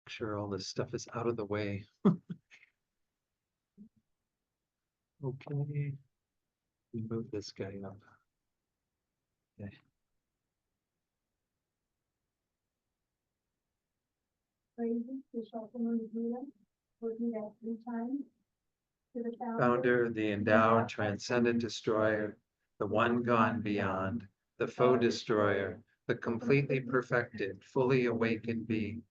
Make sure all this stuff is out of the way. Okay. We move this guy up. Okay. Founder, the endowed, transcendent destroyer, the one gone beyond, the foe destroyer, the completely perfected, fully awakened being,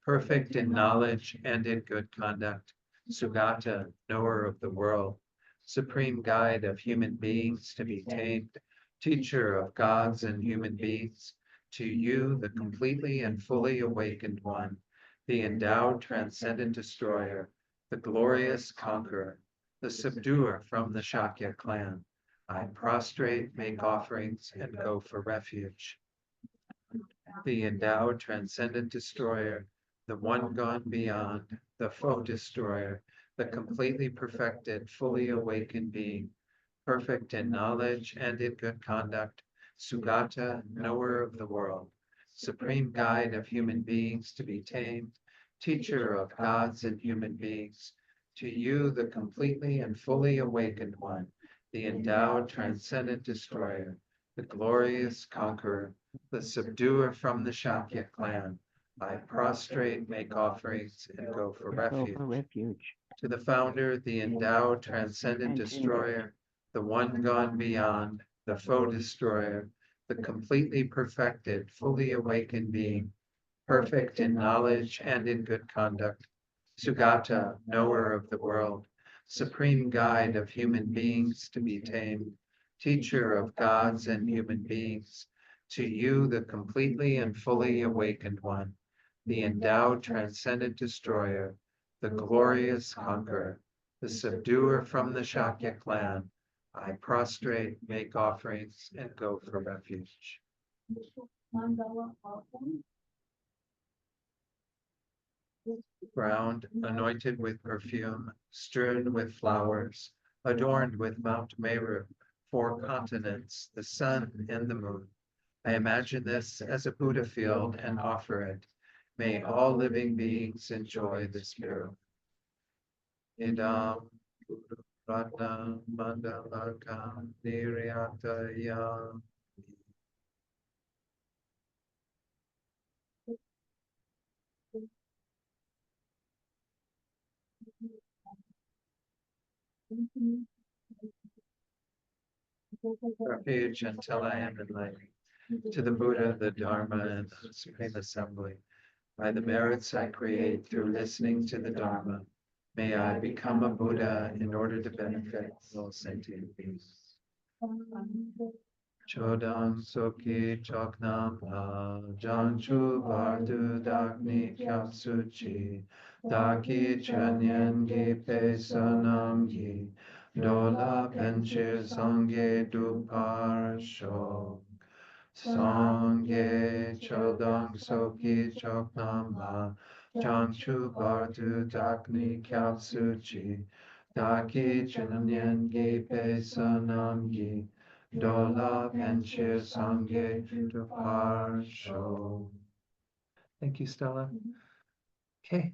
perfect in knowledge and in good conduct, Sugata, knower of the world, supreme guide of human beings to be tamed, teacher of gods and human beings, to you, the completely and fully awakened one, the endowed, transcendent destroyer, the glorious conqueror, the subduer from the Shakya clan. I prostrate, make offerings, and go for refuge. The endowed, transcendent destroyer, the one gone beyond, the foe destroyer, the completely perfected, fully awakened being, perfect in knowledge and in good conduct, Sugata, knower of the world, supreme guide of human beings to be tamed, teacher of gods and human beings, to you, the completely and fully awakened one, the endowed, transcendent destroyer, the glorious conqueror, the subduer from the Shakya clan, I prostrate, make offerings, and go for refuge. To the founder, the endowed, transcendent destroyer, the one gone beyond, the foe destroyer, the completely perfected, fully awakened being, perfect in knowledge and in good conduct, Sugata, knower of the world, supreme guide of human beings to be tamed, teacher of gods and human beings, to you, the completely and fully awakened one, the endowed, transcendent destroyer, the glorious conqueror, the subduer from the Shakya clan, I prostrate, make offerings, and go for refuge. Ground anointed with perfume, strewn with flowers, adorned with Mount Meru, 4 continents, the sun and the moon. I imagine this as a Buddha field and offer it. May all living beings enjoy this miracle. Idam Ratna Mandalaka Niryataya. Refuge until I am enlightened. To the Buddha, the Dharma, and the Supreme Assembly. By the merits I create through listening to the Dharma, may I become a Buddha in order to benefit all sentient beings. Chodam Soki Choknam Ha Janchu Vardu Dakni Kyapsuchi Daki Chanyan Gi Pesanam Gi Dola Penchir Sangye Dupar Shok Sangye Chodam Soki Choknam Ha Janchu Vardu Dakni Kyapsuchi Daki Chanyan Gi Pesanam Gi Dola Penchir Sangye Parsho. Thank you, Stella. Okay,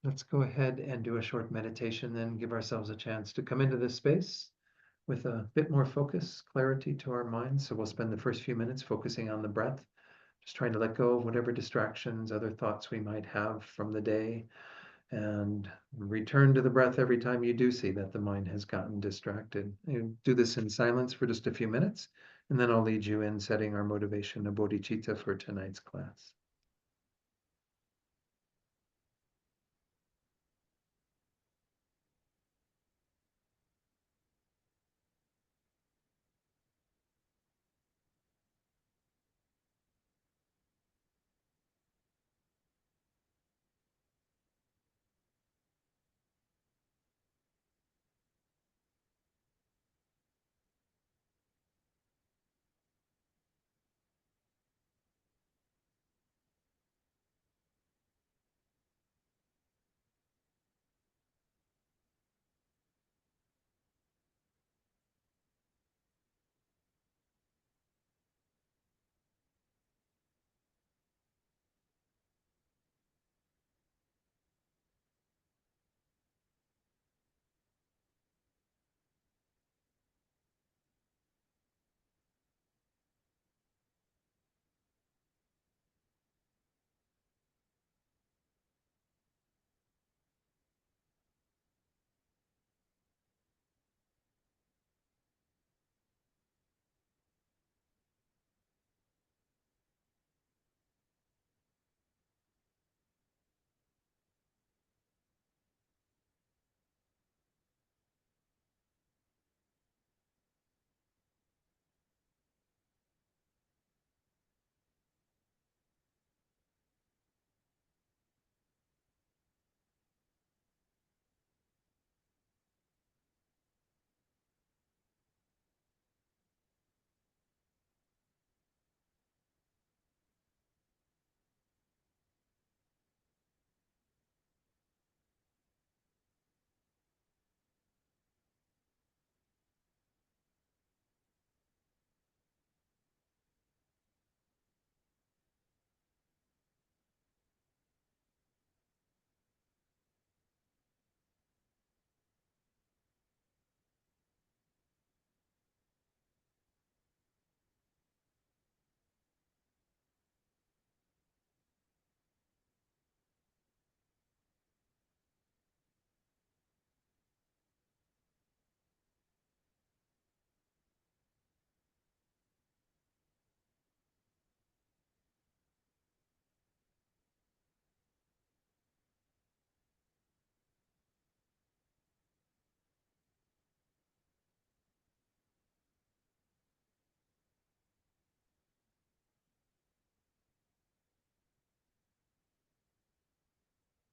let's go ahead and do a short meditation, then give ourselves a chance to come into this space with a bit more focus, clarity to our minds. So we'll spend the first few minutes focusing on the breath, just trying to let go of whatever distractions, other thoughts we might have from the day, and return to the breath every time you do see that the mind has gotten distracted. You do this in silence for just a few minutes, and then I'll lead you in setting our motivation of bodhicitta for tonight's class.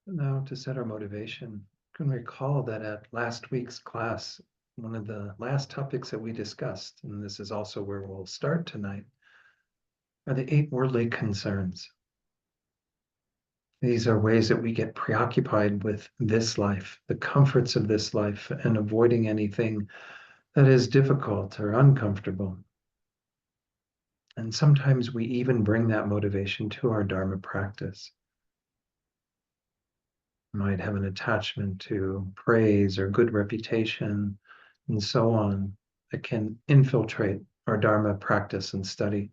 Now, to set our motivation, you can recall that at last week's class, one of the last topics that we discussed, and this is also where we'll start tonight, are the 8 worldly concerns. These are ways that we get preoccupied with this life, the comforts of this life, and avoiding anything that is difficult or uncomfortable. And sometimes we even bring that motivation to our Dharma practice. We might have an attachment to praise or good reputation and so on that can infiltrate our Dharma practice and study.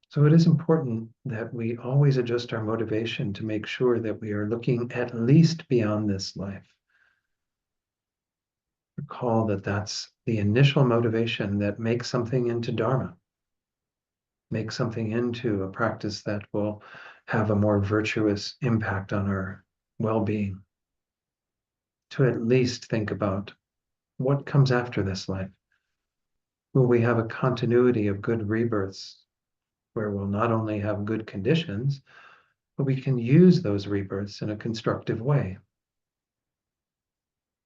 So it is important that we always adjust our motivation to make sure that we are looking at least beyond this life. Recall that that's the initial motivation that makes something into Dharma, makes something into a practice that will have a more virtuous impact on our well-being. To at least think about what comes after this life. Will we have a continuity of good rebirths where we'll not only have good conditions, but we can use those rebirths in a constructive way?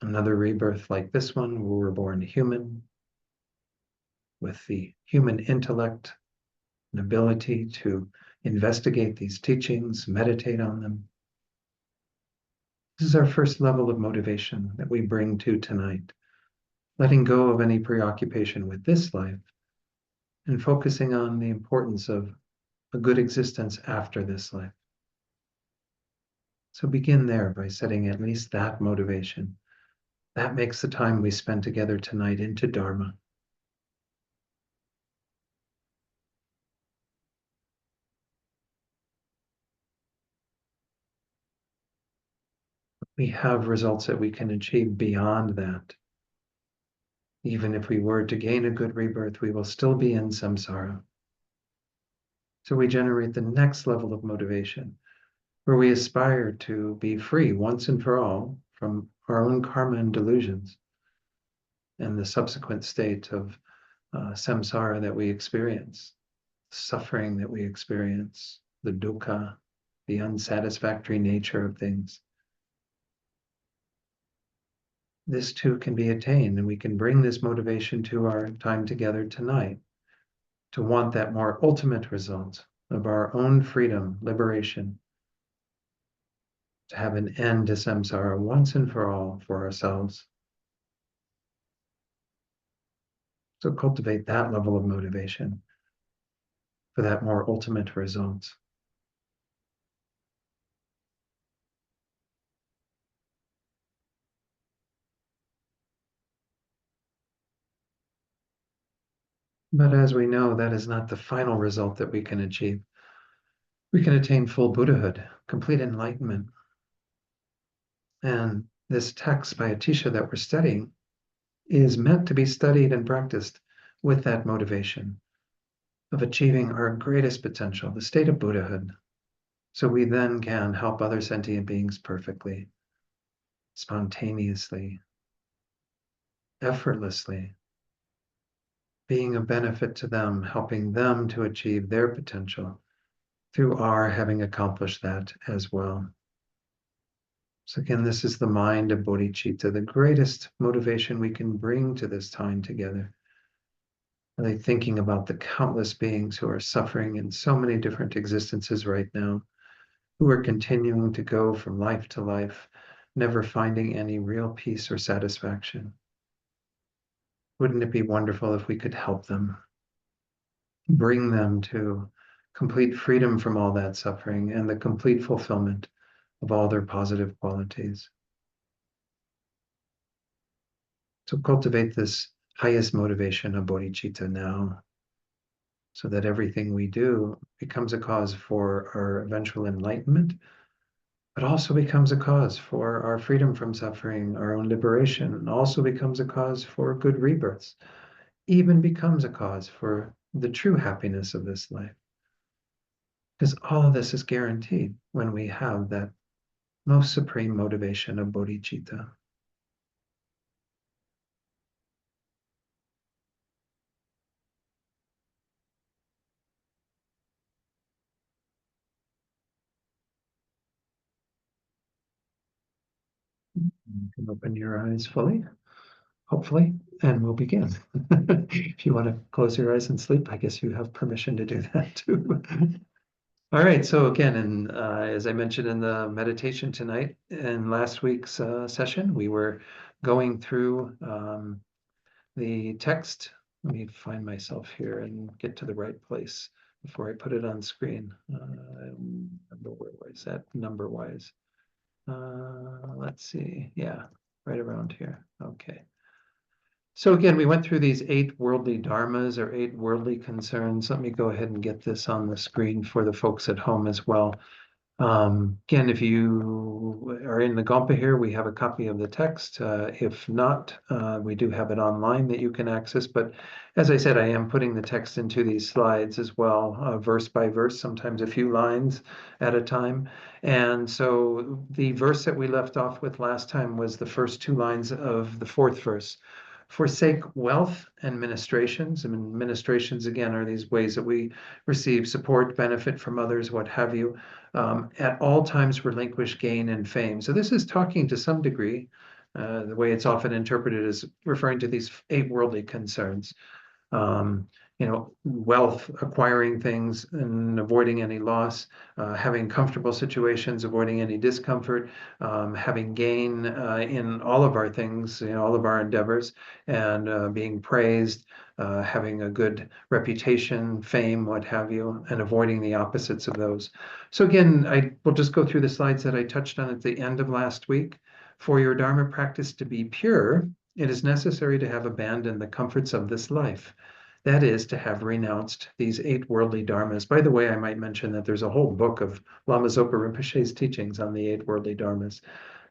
Another rebirth like this one, where we're born human, with the human intellect and ability to investigate these teachings, meditate on them. This is our first level of motivation that we bring to tonight, letting go of any preoccupation with this life and focusing on the importance of a good existence after this life. So begin there by setting at least that motivation. That makes the time we spend together tonight into Dharma. We have results that we can achieve beyond that. Even if we were to gain a good rebirth, we will still be in samsara. So we generate the next level of motivation, where we aspire to be free once and for all from our own karma and delusions and the subsequent state of samsara that we experience, suffering that we experience, the dukkha, the unsatisfactory nature of things. This too can be attained, and we can bring this motivation to our time together tonight to want that more ultimate result of our own freedom, liberation, to have an end to samsara once and for all for ourselves. So cultivate that level of motivation for that more ultimate result. But as we know, that is not the final result that we can achieve. We can attain full Buddhahood, complete enlightenment. And this text by Atisha that we're studying is meant to be studied and practiced with that motivation of achieving our greatest potential, the state of Buddhahood, so we then can help other sentient beings perfectly, spontaneously, effortlessly, being of benefit to them, helping them to achieve their potential through our having accomplished that as well. So again, this is the mind of bodhicitta, the greatest motivation we can bring to this time together. Really thinking about the countless beings who are suffering in so many different existences right now, who are continuing to go from life to life, never finding any real peace or satisfaction. Wouldn't it be wonderful if we could help them, bring them to complete freedom from all that suffering and the complete fulfillment of all their positive qualities? So cultivate this highest motivation of bodhicitta now, so that everything we do becomes a cause for our eventual enlightenment, but also becomes a cause for our freedom from suffering, our own liberation, and also becomes a cause for good rebirths, even becomes a cause for the true happiness of this life. Because all of this is guaranteed when we have that most supreme motivation of bodhicitta. You can open your eyes fully, hopefully, and we'll begin. If you want to close your eyes and sleep, I guess you have permission to do that too. All right, so again, and as I mentioned in the meditation tonight, in last week's session, we were going through the text. Let me find myself here and get to the right place before I put it on screen. Remember where was that number-wise? Let's see. Yeah, right around here. Okay. So again, we went through these 8 worldly dharmas or 8 worldly concerns. Let me go ahead and get this on the screen for the folks at home as well. Again, if you are in the Gompa here, we have a copy of the text. If not, we do have it online that you can access. But as I said, I am putting the text into these slides as well, verse by verse, sometimes a few lines at a time. And so the verse that we left off with last time was the first 2 lines of the 4th verse. Forsake wealth and ministrations. I mean, ministrations, again, are these ways that we receive support, benefit from others, what have you. At all times relinquish gain and fame. So this is talking to some degree, the way it's often interpreted is referring to these 8 worldly concerns. Um, wealth, acquiring things and avoiding any loss, having comfortable situations, avoiding any discomfort, having gain in all of our things, all of our endeavors, and being praised, having a good reputation, fame, what have you, and avoiding the opposites of those. So again, I will just go through the slides that I touched on at the end of last week. For your Dharma practice to be pure, it is necessary to have abandoned the comforts of this life. That is, to have renounced these 8 worldly dharmas. By the way, I might mention that there's a whole book of Lama Zopa Rinpoche's teachings on the 8 worldly dharmas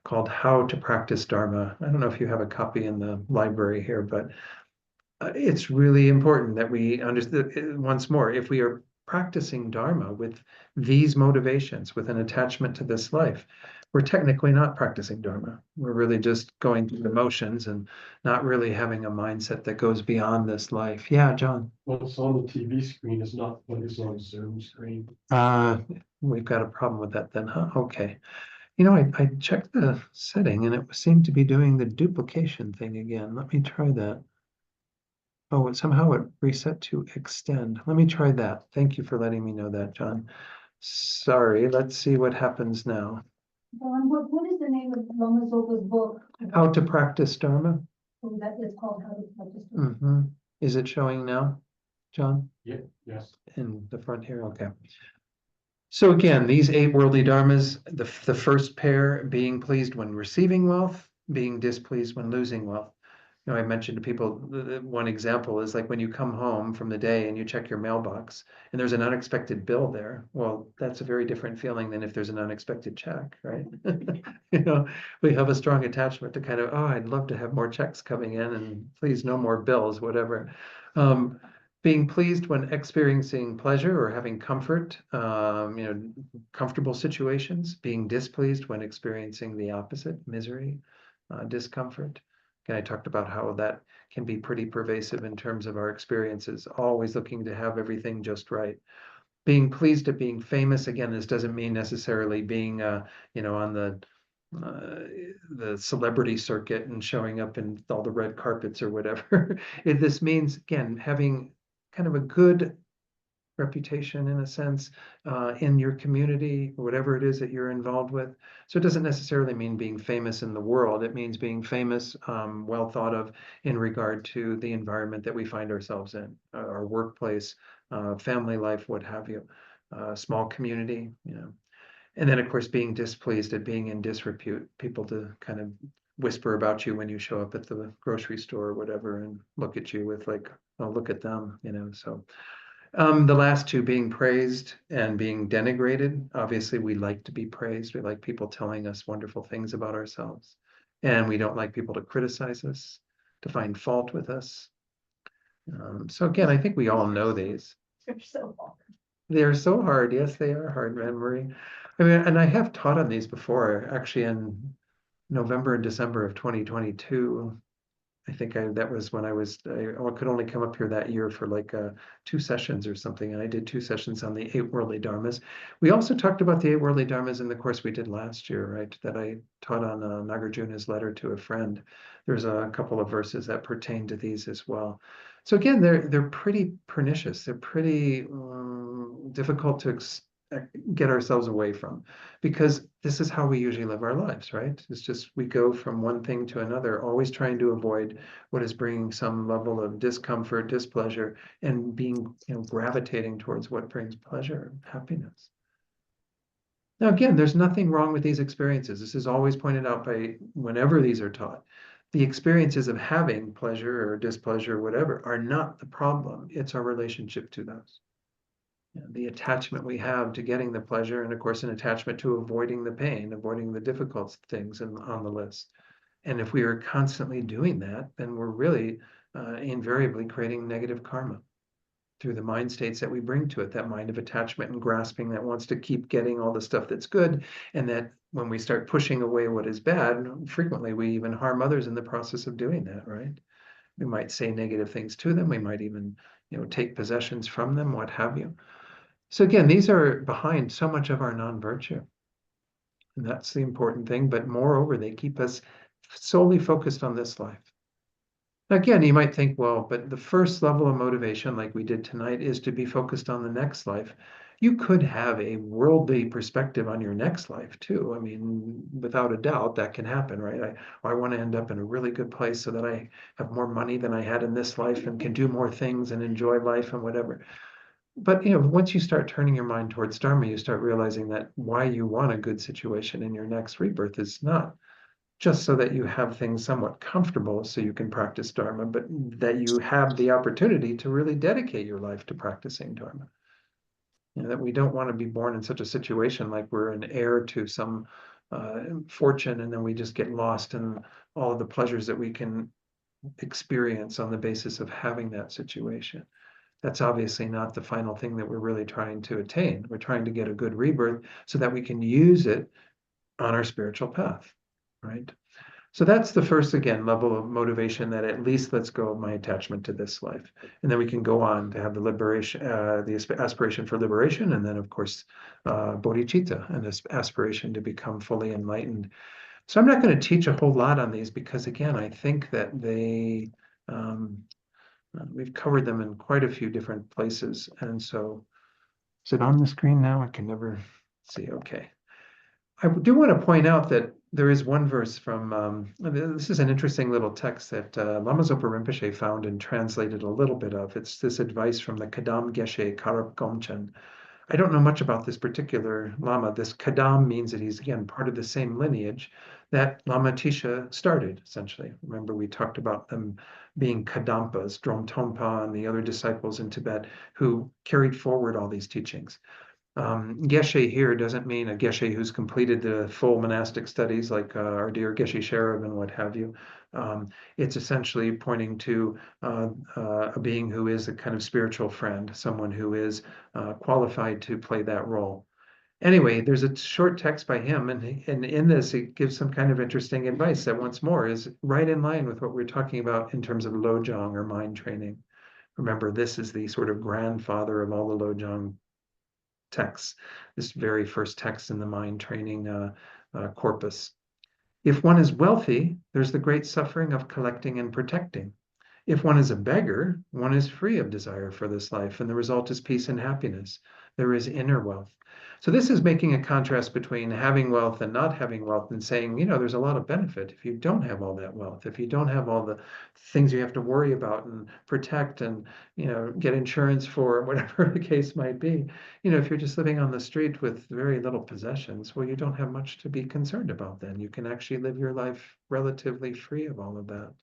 called How to Practice Dharma. I don't know if you have a copy in the library here, but it's really important that we understand, once more, if we are practicing Dharma with these motivations, with an attachment to this life, we're technically not practicing Dharma. We're really just going through the motions and not really having a mindset that goes beyond this life. Yeah, John. What's on the TV screen is not what is on Zoom screen. We've got a problem with that then, huh? Okay. I checked the setting and it seemed to be doing the duplication thing again. Let me try that. Oh, and somehow it reset to extend. Let me try that. Thank you for letting me know that, John. Sorry, let's see what happens now. What is the name of Lama Zopa's book? How to Practice Dharma. Oh, that is called How to Practice Dharma. Mm-hmm. Is it showing now, John? Yeah, yes. In the front here, okay. So again, these 8 worldly dharmas, the first pair being pleased when receiving wealth, being displeased when losing wealth. I mentioned to people, one example is like when you come home from the day and you check your mailbox and there's an unexpected bill there. Well, that's a very different feeling than if there's an unexpected check, right? We have a strong attachment to kind of, oh, I'd love to have more checks coming in and please no more bills, whatever. Being pleased when experiencing pleasure or having comfort, comfortable situations, being displeased when experiencing the opposite, misery, discomfort. And I talked about how that can be pretty pervasive in terms of our experiences, always looking to have everything just right. Being pleased at being famous, again, this doesn't mean necessarily being, on the celebrity circuit and showing up in all the red carpets or whatever. This means, again, having kind of a good reputation in a sense in your community, whatever it is that you're involved with. So it doesn't necessarily mean being famous in the world. It means being famous, well thought of in regard to the environment that we find ourselves in, our workplace, family life, what have you, small community, And then of course, being displeased at being in disrepute, people to kind of whisper about you when you show up at the grocery store or whatever and look at you with like, oh, look at them, so. The last 2 being praised and being denigrated. Obviously, we like to be praised. We like people telling us wonderful things about ourselves. And we don't like people to criticize us, to find fault with us. So again, I think we all know these. They're so hard. They're so hard. Yes, they are hard, Marie. I mean, and I have taught on these before, actually in November and December of 2022. I think that was when I could only come up here that year for like 2 sessions or something. And I did 2 sessions on the 8 worldly dharmas. We also talked about the 8 worldly dharmas in the course we did last year, right? That I taught on Nagarjuna's letter to a friend. There's a couple of verses that pertain to these as well. So again, they're pretty pernicious. They're pretty difficult to get ourselves away from, because this is how we usually live our lives, right? It's just we go from one thing to another, always trying to avoid what is bringing some level of discomfort, displeasure, and being, gravitating towards what brings pleasure and happiness. Now, again, there's nothing wrong with these experiences. This is always pointed out by whenever these are taught. The experiences of having pleasure or displeasure or whatever are not the problem. It's our relationship to those. The attachment we have to getting the pleasure, and of course, an attachment to avoiding the pain, avoiding the difficult things on the list. And if we are constantly doing that, then we're really invariably creating negative karma through the mind states that we bring to it, that mind of attachment and grasping that wants to keep getting all the stuff that's good. And that when we start pushing away what is bad, frequently we even harm others in the process of doing that, right? We might say negative things to them. We might even, take possessions from them, what have you. So again, these are behind so much of our non-virtue. And that's the important thing. But moreover, they keep us solely focused on this life. Again, you might think, well, but the first level of motivation, like we did tonight, is to be focused on the next life. You could have a worldly perspective on your next life too. I mean, without a doubt, that can happen, right? I want to end up in a really good place so that I have more money than I had in this life and can do more things and enjoy life and whatever. But once you start turning your mind towards Dharma, you start realizing that why you want a good situation in your next rebirth is not just so that you have things somewhat comfortable so you can practice Dharma, but that you have the opportunity to really dedicate your life to practicing Dharma. That we don't want to be born in such a situation like we're an heir to some fortune, and then we just get lost in all of the pleasures that we can experience on the basis of having that situation. That's obviously not the final thing that we're really trying to attain. We're trying to get a good rebirth so that we can use it on our spiritual path, right? So that's the first, again, level of motivation, that at least lets go of my attachment to this life. And then we can go on to have the liberation, the aspiration for liberation, and then, of course, bodhicitta, and this aspiration to become fully enlightened. So I'm not going to teach a whole lot on these because, again, I think that we've covered them in quite a few different places. And so, is it on the screen now? I can never see. Okay. I do want to point out that there is one verse from, this is an interesting little text that Lama Zopa Rinpoche found and translated a little bit of. It's this advice from the Kadam Geshe Karab Gomchen. I don't know much about this particular Lama. This Kadam means that he's, again, part of the same lineage that Lama Atisha started, essentially. Remember, we talked about them being Kadampas, Dromtonpa, and the other disciples in Tibet who carried forward all these teachings. Geshe here doesn't mean a Geshe who's completed the full monastic studies like our dear Geshe Sherab and what have you. It's essentially pointing to a being who is a kind of spiritual friend, someone who is qualified to play that role. Anyway, there's a short text by him, and in this, it gives some kind of interesting advice that once more is right in line with what we're talking about in terms of Lojong or mind training. Remember, this is the sort of grandfather of all the Lojong texts, this very first text in the mind training corpus. If one is wealthy, there's the great suffering of collecting and protecting. If one is a beggar, one is free of desire for this life, and the result is peace and happiness. There is inner wealth. So this is making a contrast between having wealth and not having wealth, and saying, there's a lot of benefit if you don't have all that wealth, if you don't have all the things you have to worry about and protect and, get insurance for, whatever the case might be. If you're just living on the street with very little possessions, well, you don't have much to be concerned about then. You can actually live your life relatively free of all of that.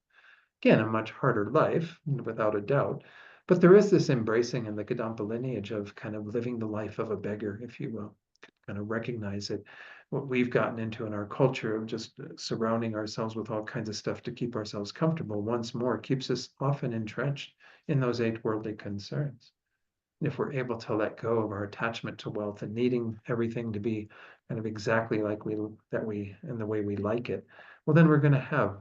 Again, a much harder life, without a doubt. But there is this embracing in the Kadampa lineage of kind of living the life of a beggar, if you will. Kind of recognize it. What we've gotten into in our culture of just surrounding ourselves with all kinds of stuff to keep ourselves comfortable, once more, keeps us often entrenched in those 8 worldly concerns. And if we're able to let go of our attachment to wealth and needing everything to be kind of exactly like in the way we like it, well, then we're going to have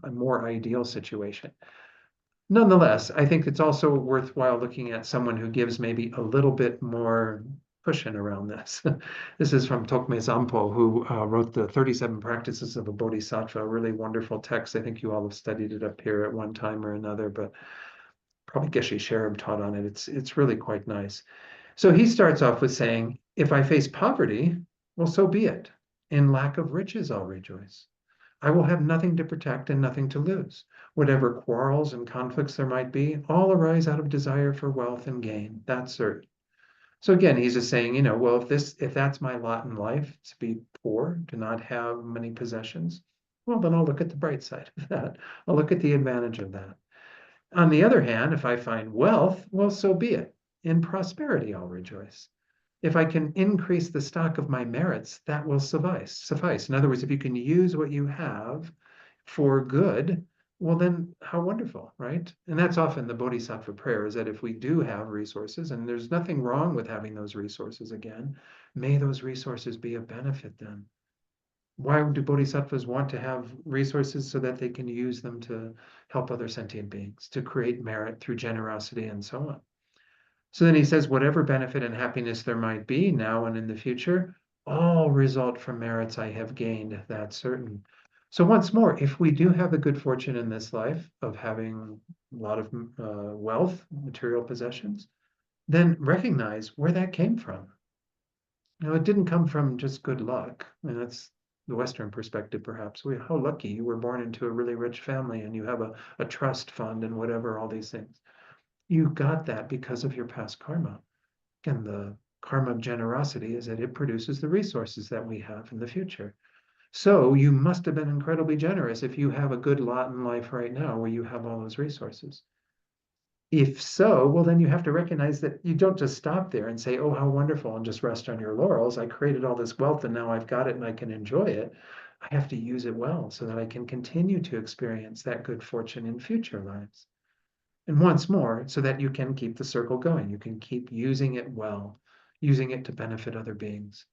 a more ideal situation. Nonetheless, I think it's also worthwhile looking at someone who gives maybe a little bit more cushion around this. This is from Tokme Zampo, who wrote the 37 Practices of a Bodhisattva, a really wonderful text. I think you all have studied it up here at one time or another, but probably Geshe Cherub taught on it. It's really quite nice. So he starts off with saying, if I face poverty, well, so be it. In lack of riches, I'll rejoice. I will have nothing to protect and nothing to lose. Whatever quarrels and conflicts there might be, all arise out of desire for wealth and gain. That's certain. So again, he's just saying, well, if that's my lot in life, to be poor, to not have many possessions, well, then I'll look at the bright side of that. I'll look at the advantage of that. On the other hand, if I find wealth, well, so be it. In prosperity, I'll rejoice. If I can increase the stock of my merits, that will suffice. In other words, if you can use what you have for good, well, then how wonderful, right? And that's often the Bodhisattva prayer, is that if we do have resources, and there's nothing wrong with having those resources again, may those resources be a benefit then. Why do bodhisattvas want to have resources? So that they can use them to help other sentient beings, to create merit through generosity and so on. So then he says, whatever benefit and happiness there might be now and in the future, all result from merits I have gained, that's certain. So once more, if we do have the good fortune in this life of having a lot of wealth, material possessions, then recognize where that came from. It didn't come from just good luck. I mean, that's the Western perspective, perhaps. How lucky you were born into a really rich family and you have a trust fund and whatever, all these things. You got that because of your past karma. Again, the karma of generosity is that it produces the resources that we have in the future. So you must have been incredibly generous if you have a good lot in life right now where you have all those resources. If so, well, then you have to recognize that you don't just stop there and say, oh, how wonderful, and just rest on your laurels. I created all this wealth and now I've got it and I can enjoy it. I have to use it well so that I can continue to experience that good fortune in future lives. And once more, so that you can keep the circle going. You can keep using it well, using it to benefit other beings.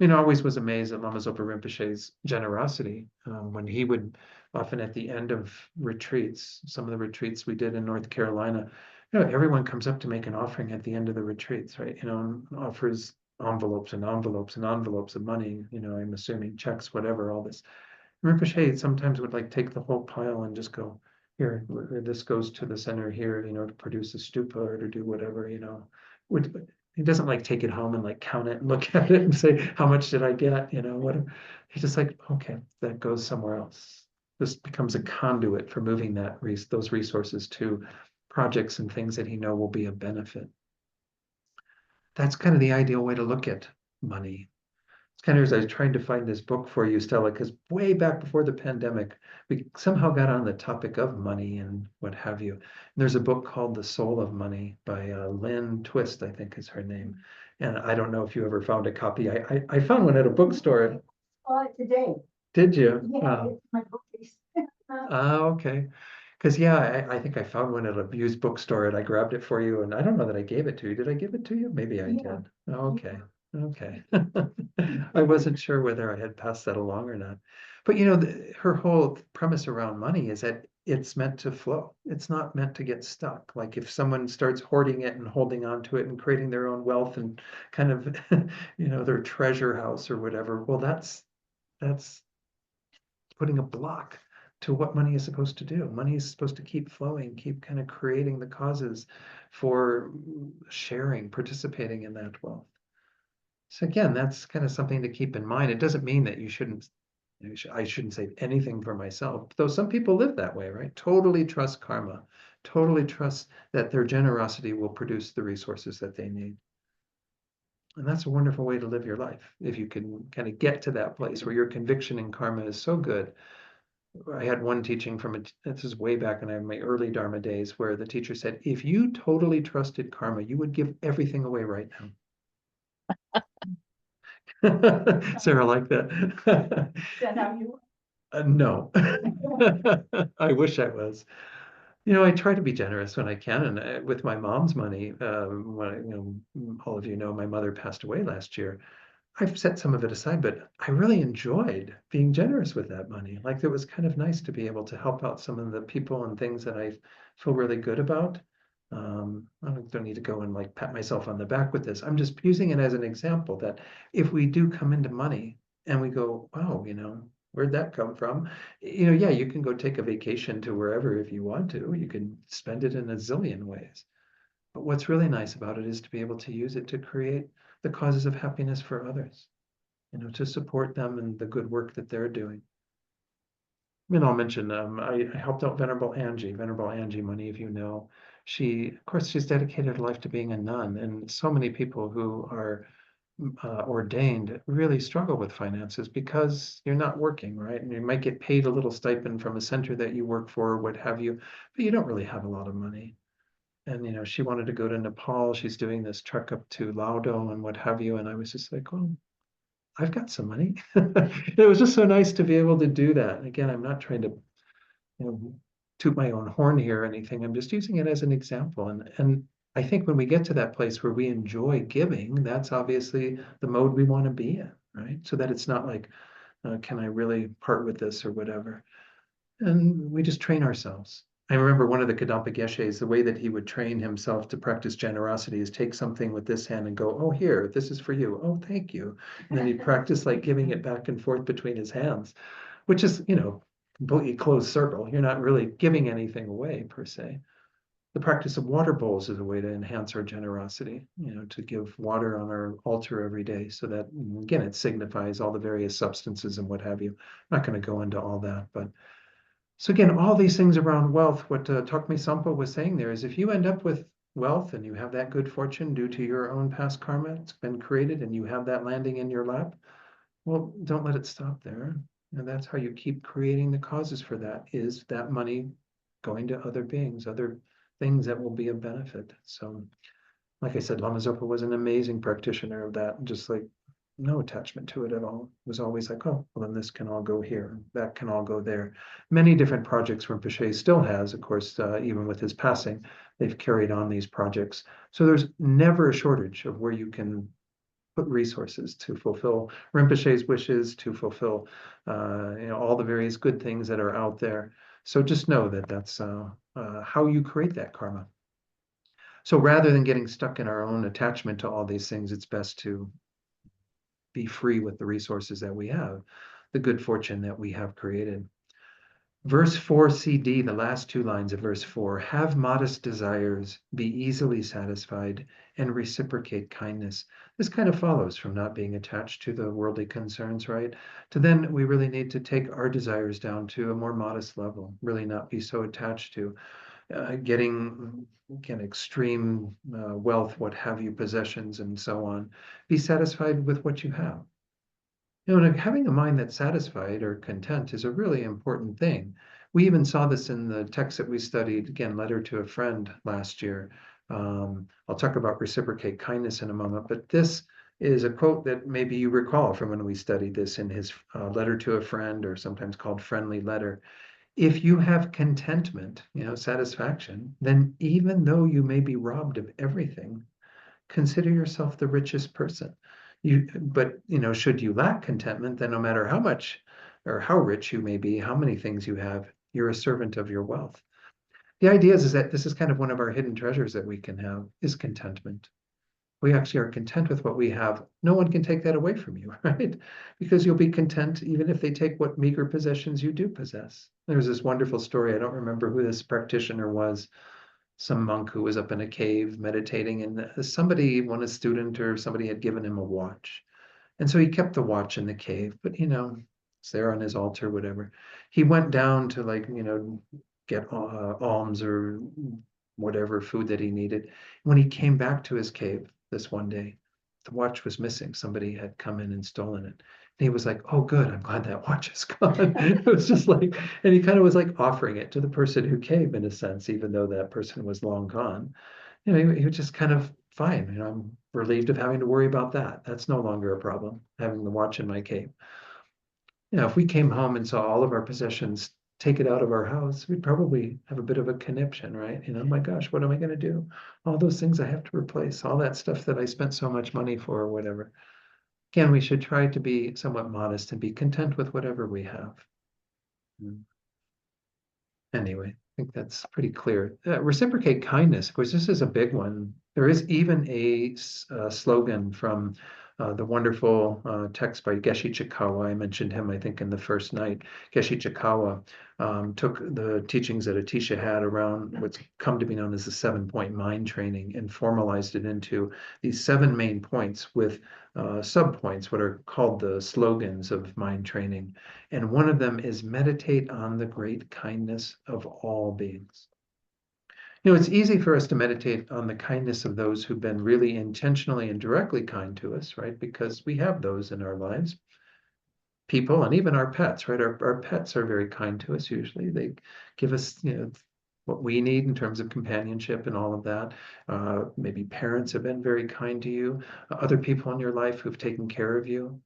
I always was amazed at Lama Zopa Rinpoche's generosity when he would often at the end of retreats, some of the retreats we did in North Carolina, everyone comes up to make an offering at the end of the retreats, right? And offers envelopes and envelopes and envelopes of money, I'm assuming checks, whatever, all this. Rinpoche sometimes would like take the whole pile and just go, here, this goes to the center here, to produce a stupa or to do whatever, he doesn't like take it home and like count it and look at it and say, how much did I get? Whatever. He's just like, okay, that goes somewhere else. This becomes a conduit for moving those resources to projects and things that he know will be a benefit. That's kind of the ideal way to look at money. It's kind of as I was trying to find this book for you, Stella, because way back before the pandemic, we somehow got on the topic of money and what have you. And there's a book called The Soul of Money by Lynn Twist, I think is her name. And I don't know if you ever found a copy. I found one at a bookstore. Saw it today. Did you? Yeah, it's my bookcase. Okay. Because yeah, I think I found one at a used bookstore and I grabbed it for you. And I don't know that I gave it to you. Did I give it to you? Maybe I Yeah. did. Okay. Okay. I wasn't sure whether I had passed that along or not. But her whole premise around money is that it's meant to flow. It's not meant to get stuck. Like if someone starts hoarding it and holding on to it and creating their own wealth and kind of, their treasure house or whatever, well, that's putting a block to what money is supposed to do. Money is supposed to keep flowing, keep kind of creating the causes for sharing, participating in that wealth. So again, that's kind of something to keep in mind. It doesn't mean that I shouldn't save anything for myself, though some people live that way, right? Totally trust karma, totally trust that their generosity will produce the resources that they need. And that's a wonderful way to live your life. If you can kind of get to that place where your conviction in karma is so good. I had one teaching this is way back in my early Dharma days, where the teacher said, if you totally trusted karma, you would give everything away right now. Sarah liked that. Is that how you? No, I wish I was. I try to be generous when I can, and with my mom's money. When all of you know, my mother passed away last year. I've set some of it aside, but I really enjoyed being generous with that money. Like it was kind of nice to be able to help out some of the people and things that I feel really good about. I don't need to go and like pat myself on the back with this. I'm just using it as an example that if we do come into money and we go, wow, where'd that come from? Yeah, you can go take a vacation to wherever if you want to. You can spend it in a zillion ways. But what's really nice about it is to be able to use it to create the causes of happiness for others, to support them and the good work that they're doing. I'll mention, I helped out Venerable Angie Money, if you know. Of course, she's dedicated her life to being a nun, and so many people who are ordained really struggle with finances because you're not working, right? And you might get paid a little stipend from a center that you work for, what have you, but you don't really have a lot of money. And she wanted to go to Nepal. She's doing this trek up to Laudo and what have you. And I was just like, well, I've got some money. It was just so nice to be able to do that. And again, I'm not trying to, toot my own horn here or anything. I'm just using it as an example. And I think when we get to that place where we enjoy giving, that's obviously the mode we want to be in, right? So that it's not like, can I really part with this or whatever? And we just train ourselves. I remember one of the Kadampa Geshes, the way that he would train himself to practice generosity is take something with this hand and go, oh, here, this is for you. Oh, thank you. And then he'd practice like giving it back and forth between his hands, which is, completely closed circle. You're not really giving anything away per se. The practice of water bowls is a way to enhance our generosity, to give water on our altar every day so that, again, it signifies all the various substances and what have you. I'm not going to go into all that, but so again, all these things around wealth, what Tokmi Sampo was saying there is if you end up with wealth and you have that good fortune due to your own past karma, it's been created and you have that landing in your lap, well, don't let it stop there. And that's how you keep creating the causes for that, is that money going to other beings, other things that will be of benefit. So like I said, Lama Zopa was an amazing practitioner of that, just like no attachment to it at all. It was always like, oh, well, then this can all go here, that can all go there. Many different projects Rinpoche still has, of course, even with his passing, they've carried on these projects. So there's never a shortage of where you can put resources to fulfill Rinpoche's wishes, to fulfill, all the various good things that are out there. So just know that that's how you create that karma. So rather than getting stuck in our own attachment to all these things, it's best to be free with the resources that we have, the good fortune that we have created. Verse 4CD, the last two lines of verse 4, have modest desires, be easily satisfied, and reciprocate kindness. This kind of follows from not being attached to the worldly concerns, right? To then we really need to take our desires down to a more modest level, really not be so attached to getting extreme wealth, what have you, possessions, and so on. Be satisfied with what you have. And having a mind that's satisfied or content is a really important thing. We even saw this in the text that we studied, again, Letter to a Friend last year. I'll talk about reciprocate kindness in a moment, but this is a quote that maybe you recall from when we studied this in his Letter to a Friend, or sometimes called Friendly Letter. If you have contentment, satisfaction, then even though you may be robbed of everything, consider yourself the richest person. But should you lack contentment, then no matter how much or how rich you may be, how many things you have, you're a servant of your wealth. The idea is that this is kind of one of our hidden treasures that we can have, is contentment. We actually are content with what we have. No one can take that away from you, right? Because you'll be content even if they take what meager possessions you do possess. There's this wonderful story. I don't remember who this practitioner was, some monk who was up in a cave meditating, and a student or somebody had given him a watch. And so he kept the watch in the cave, but it's there on his altar, whatever. He went down to get alms or whatever food that he needed. When he came back to his cave this one day, the watch was missing. Somebody had come in and stolen it. And he was like, oh, good, I'm glad that watch is gone. It was just like, and he kind of was like offering it to the person who came in a sense, even though that person was long gone. He was just kind of fine. I'm relieved of having to worry about that. That's no longer a problem, having the watch in my cave. If we came home and saw all of our possessions take it out of our house, we'd probably have a bit of a conniption, right? My gosh, what am I going to do? All those things I have to replace, all that stuff that I spent so much money for or whatever. Again, we should try to be somewhat modest and be content with whatever we have. Anyway, I think that's pretty clear. Reciprocate kindness. Of course, this is a big one. There is even a slogan from the wonderful text by Geshe Chikawa. I mentioned him, I think, in the first night. Geshe Chikawa took the teachings that Atisha had around what's come to be known as the 7-point mind training and formalized it into these 7 main points with sub-points, what are called the slogans of mind training. And one of them is meditate on the great kindness of all beings. It's easy for us to meditate on the kindness of those who've been really intentionally and directly kind to us, right? Because we have those in our lives. People and even our pets, right? Our pets are very kind to us usually. They give us, what we need in terms of companionship and all of that. Maybe parents have been very kind to you. Other people in your life who've taken care of you.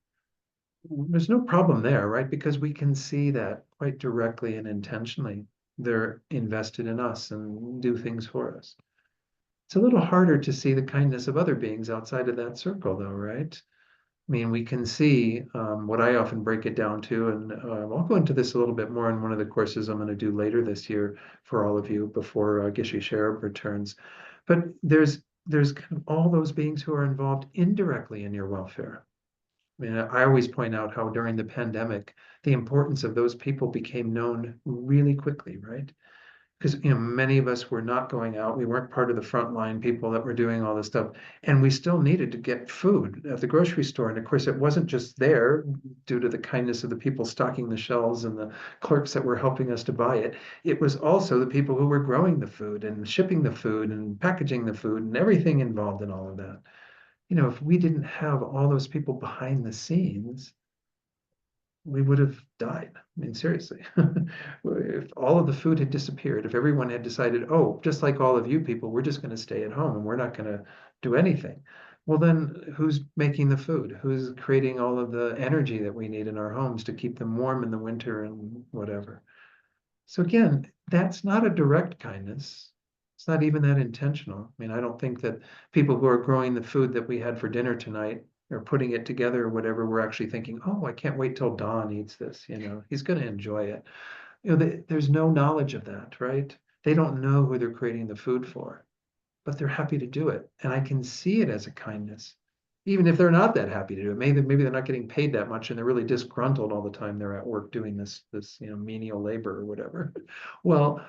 There's no problem there, right? Because we can see that quite directly and intentionally. They're invested in us and do things for us. It's a little harder to see the kindness of other beings outside of that circle, though, right? I mean, we can see what I often break it down to, and I'll go into this a little bit more in one of the courses I'm going to do later this year for all of you before Geshe Sherab returns. But there's kind of all those beings who are involved indirectly in your welfare. I mean, I always point out how during the pandemic, the importance of those people became known really quickly, right? Because many of us were not going out. We weren't part of the frontline people that were doing all this stuff, and we still needed to get food at the grocery store. And of course, it wasn't just there due to the kindness of the people stocking the shelves and the clerks that were helping us to buy it. It was also the people who were growing the food and shipping the food and packaging the food and everything involved in all of that. If we didn't have all those people behind the scenes, we would have died. I mean, seriously. If all of the food had disappeared, if everyone had decided, oh, just like all of you people, we're just going to stay at home and we're not going to do anything. Well, then who's making the food? Who's creating all of the energy that we need in our homes to keep them warm in the winter and whatever? So again, that's not a direct kindness. It's not even that intentional. I mean, I don't think that people who are growing the food that we had for dinner tonight or putting it together or whatever, we're actually thinking, oh, I can't wait till Don eats this. He's going to enjoy it. There's no knowledge of that, right? They don't know who they're creating the food for, but they're happy to do it. And I can see it as a kindness, even if they're not that happy to do it. Maybe they're not getting paid that much and they're really disgruntled all the time they're at work doing this menial labor or whatever. Well,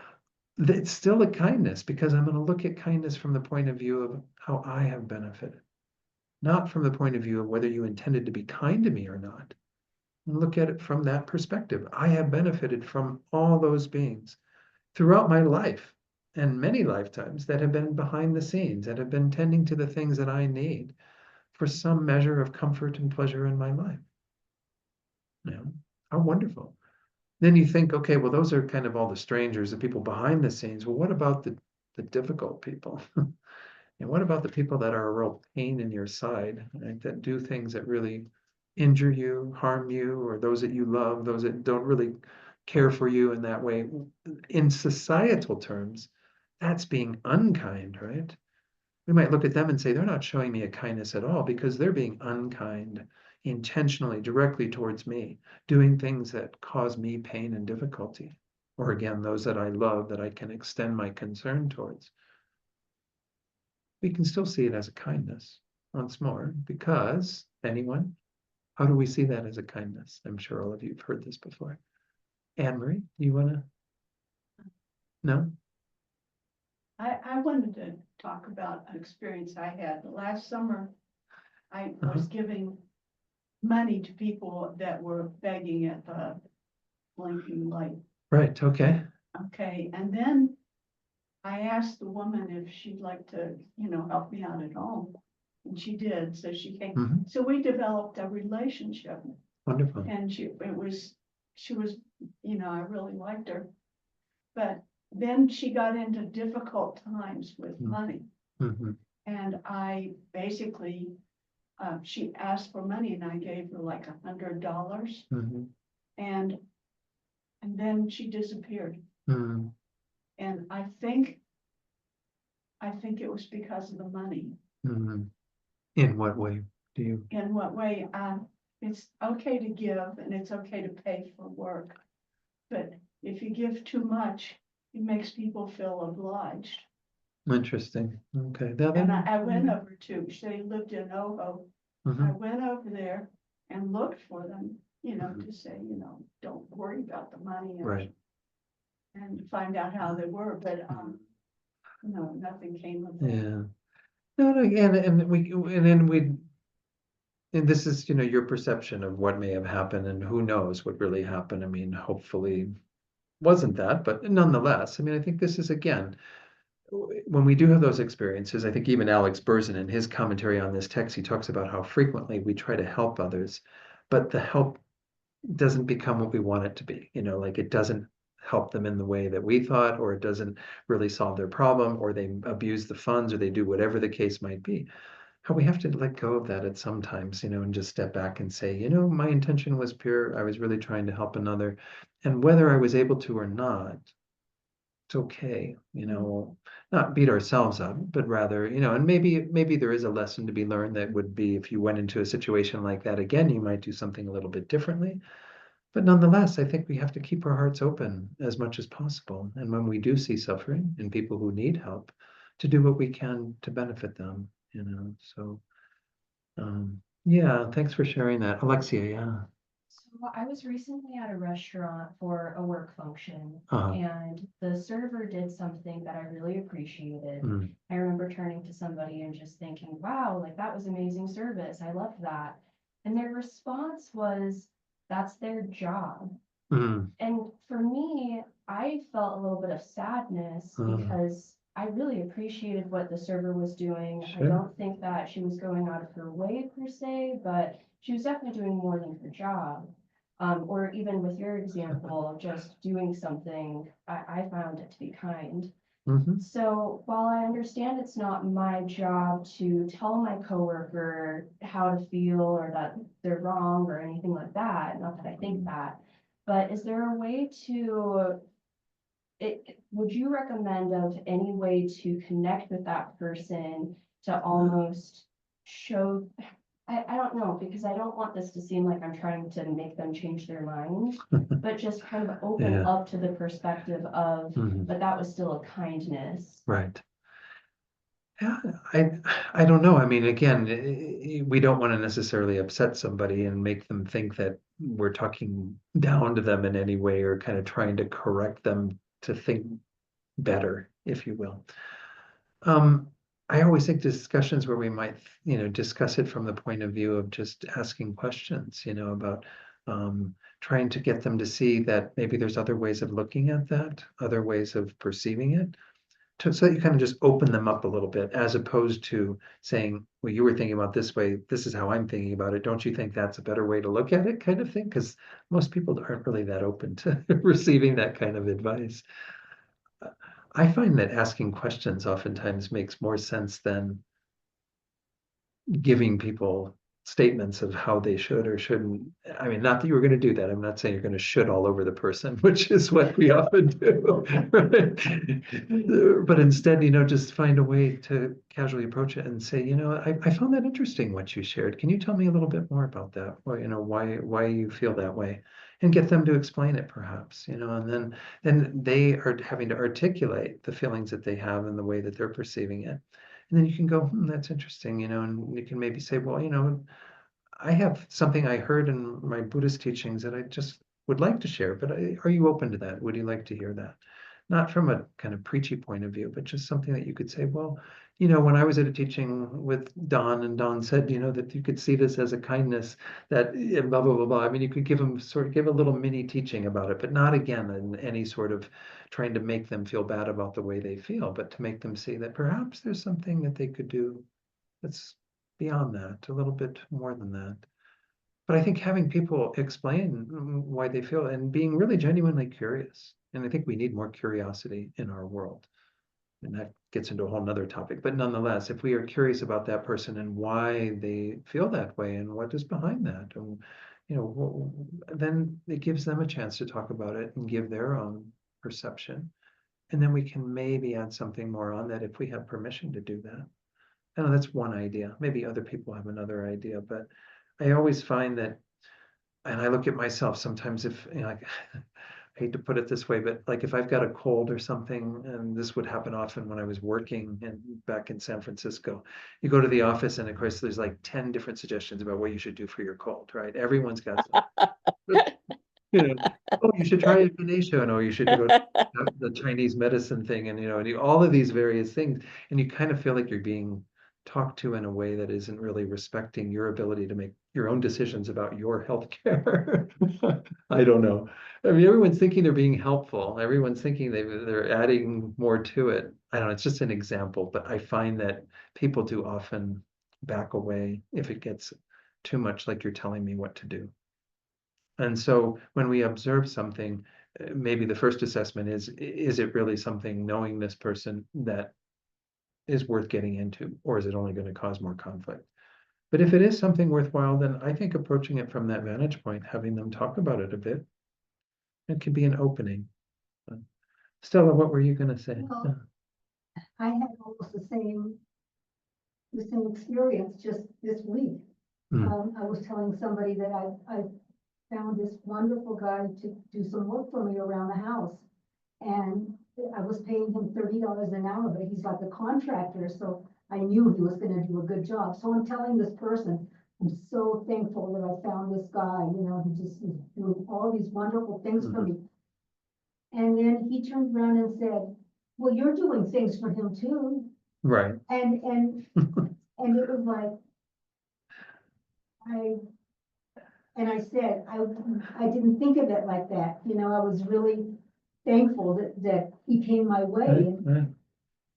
it's still a kindness because I'm going to look at kindness from the point of view of how I have benefited, not from the point of view of whether you intended to be kind to me or not. Look at it from that perspective. I have benefited from all those beings throughout my life and many lifetimes that have been behind the scenes, that have been tending to the things that I need for some measure of comfort and pleasure in my life. How wonderful. Then you think, okay, well, those are kind of all the strangers, the people behind the scenes. Well, what about the difficult people? And what about the people that are a real pain in your side, right? That do things that really injure you, harm you, or those that you love, those that don't really care for you in that way? In societal terms, that's being unkind, right? We might look at them and say, they're not showing me a kindness at all because they're being unkind intentionally, directly towards me, doing things that cause me pain and difficulty. Or again, those that I love that I can extend my concern towards. We can still see it as a kindness once more, because anyone, how do we see that as a kindness? I'm sure all of you have heard this before. Anne-Marie, you want to? No? I wanted to talk about an experience I had last summer. I was giving money to people that were begging at the blinking light. Right, okay. Okay, and then I asked the woman if she'd like to, help me out at home. And she did, so she came. Mhm. So we developed a relationship. Wonderful. And she was, I really liked her. But then she got into difficult times with money. Mm-hmm. And I basically, she asked for money and I gave her like $100. Mm-hmm. And then she disappeared. Mm-hmm. And I think it was because of the money. Mm-hmm. In what way Do you? In what way? It's okay to give and it's okay to pay for work. But if you give too much, it makes people feel obliged. Interesting. Okay. Now And then, I went over to, they lived in Oho. I Mhm. went over there and looked for them, to say, don't worry about the money. Right. And find out how they were, but, nothing came of that. Yeah. No, no, and this is, your perception of what may have happened and who knows what really happened. I mean, hopefully wasn't that, but nonetheless, I mean, I think this is again, when we do have those experiences, I think even Alex Berzin in his commentary on this text, he talks about how frequently we try to help others, but the help doesn't become what we want it to be, like it doesn't help them in the way that we thought, or it doesn't really solve their problem, or they abuse the funds, or they do whatever the case might be. How we have to let go of that at some times, and just step back and say, my intention was pure. I was really trying to help another. And whether I was able to or not, it's okay, not beat ourselves up, but rather, and maybe there is a lesson to be learned that would be if you went into a situation like that again, you might do something a little bit differently. But nonetheless, I think we have to keep our hearts open as much as possible. And when we do see suffering and people who need help, to do what we can to benefit them, So, yeah, thanks for sharing that. Alexia, yeah. So I was recently at a restaurant for a work function, Uh-huh. and the server did something that I really appreciated. Mm. I remember turning to somebody and just thinking, wow, like that was amazing service. I loved that. And their response was, that's their job. Mm. And for me, I felt a little bit of sadness because I really appreciated what the server was doing. I Sure. don't think that she was going out of her way per se, but she was definitely doing more than her job. Or even with your example of just doing something, I found it to be kind. Mhm. So while I understand it's not my job to tell my coworker how to feel or that they're wrong or anything like that, not that I think that, but is there a way to, would you recommend of any way to connect with that person to almost show, I don't know, because I don't want this to seem like I'm trying to make them change their mind, but just kind of open Yeah. up to the perspective of, Mhm. but that was still a kindness. Right. Yeah, I don't know. I mean, again, we don't want to necessarily upset somebody and make them think that we're talking down to them in any way or kind of trying to correct them to think better, if you will. I always think discussions where we might, discuss it from the point of view of just asking questions, about trying to get them to see that maybe there's other ways of looking at that, other ways of perceiving it so that you kind of just open them up a little bit, as opposed to saying, well, you were thinking about this way, this is how I'm thinking about it. Don't you think that's a better way to look at it, kind of thing? Because most people aren't really that open to receiving that kind of advice. I find that asking questions oftentimes makes more sense than giving people statements of how they should or shouldn't. I mean, not that you were going to do that. I'm not saying you're going to should all over the person, which is what we often do. Right? But instead, just find a way to casually approach it and say, I found that interesting what you shared. Can you tell me a little bit more about that? Or, why you feel that way? And get them to explain it perhaps, and then they are having to articulate the feelings that they have and the way that they're perceiving it. And then you can go, that's interesting, and you can maybe say, well, I have something I heard in my Buddhist teachings that I just would like to share, but are you open to that? Would you like to hear that? Not from a kind of preachy point of view, but just something that you could say, well, when I was at a teaching with Don and Don said, that you could see this as a kindness that blah, blah, blah, blah. I mean, you could give them give a little mini teaching about it, but not again in any sort of trying to make them feel bad about the way they feel, but to make them see that perhaps there's something that they could do that's beyond that, a little bit more than that. But I think having people explain why they feel and being really genuinely curious. And I think we need more curiosity in our world. And that gets into a whole nother topic. But nonetheless, if we are curious about that person and why they feel that way and what is behind that, and then it gives them a chance to talk about it and give their own perception. And then we can maybe add something more on that if we have permission to do that. I know that's one idea. Maybe other people have another idea, but I always find that, and I look at myself sometimes if, like, I hate to put it this way, but like if I've got a cold or something, and this would happen often when I was working and back in San Francisco, you go to the office and of course there's like 10 different suggestions about what you should do for your cold, right? Everyone's got some. You know, oh, you should try echinacea, or you should go to the Chinese medicine thing, and and all of these various things, and you kind of feel like you're being talked to in a way that isn't really respecting your ability to make your own decisions about your health care. I don't know. I mean, everyone's thinking they're being helpful. Everyone's thinking they're adding more to it. I don't know. It's just an example, but I find that people do often back away if it gets too much like you're telling me what to do. And so when we observe something, maybe the first assessment is it really something, knowing this person, that is worth getting into, or is it only going to cause more conflict? But if it is something worthwhile, then I think approaching it from that vantage point, having them talk about it a bit, it can be an opening. Stella, what were you going to say? Well, I had almost the same experience just this week. Mm. I was telling somebody that I found this wonderful guy to do some work for me around the house. And I was paying him $30 an hour, but he's like a contractor, so I knew he was gonna do a good job. So I'm telling this person, I'm so thankful that I found this guy, he just is doing all these wonderful things for me. And then he turned around and said, well, you're doing things for him too. Right. And it was like, I said, I didn't think of it like that, I was really thankful that he came my way. Right.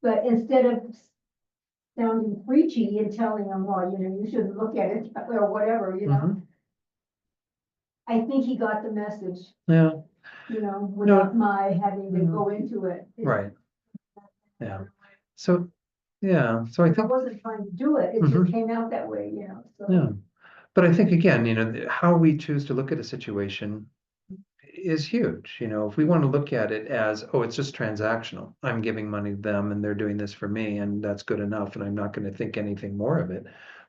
But instead of sounding preachy and telling him, well, you shouldn't look at it that way or whatever, Mhm. I think he got the message, Yeah. without my having to go into it. Right. Yeah. So, yeah. So I I think, wasn't trying to do it, it Mhm. just came out that way, so. yeah. But I think again, how we choose to look at a situation is huge. If we want to look at it as, oh, it's just transactional. I'm giving money to them and they're doing this for me, and that's good enough, and I'm not going to think anything more of it.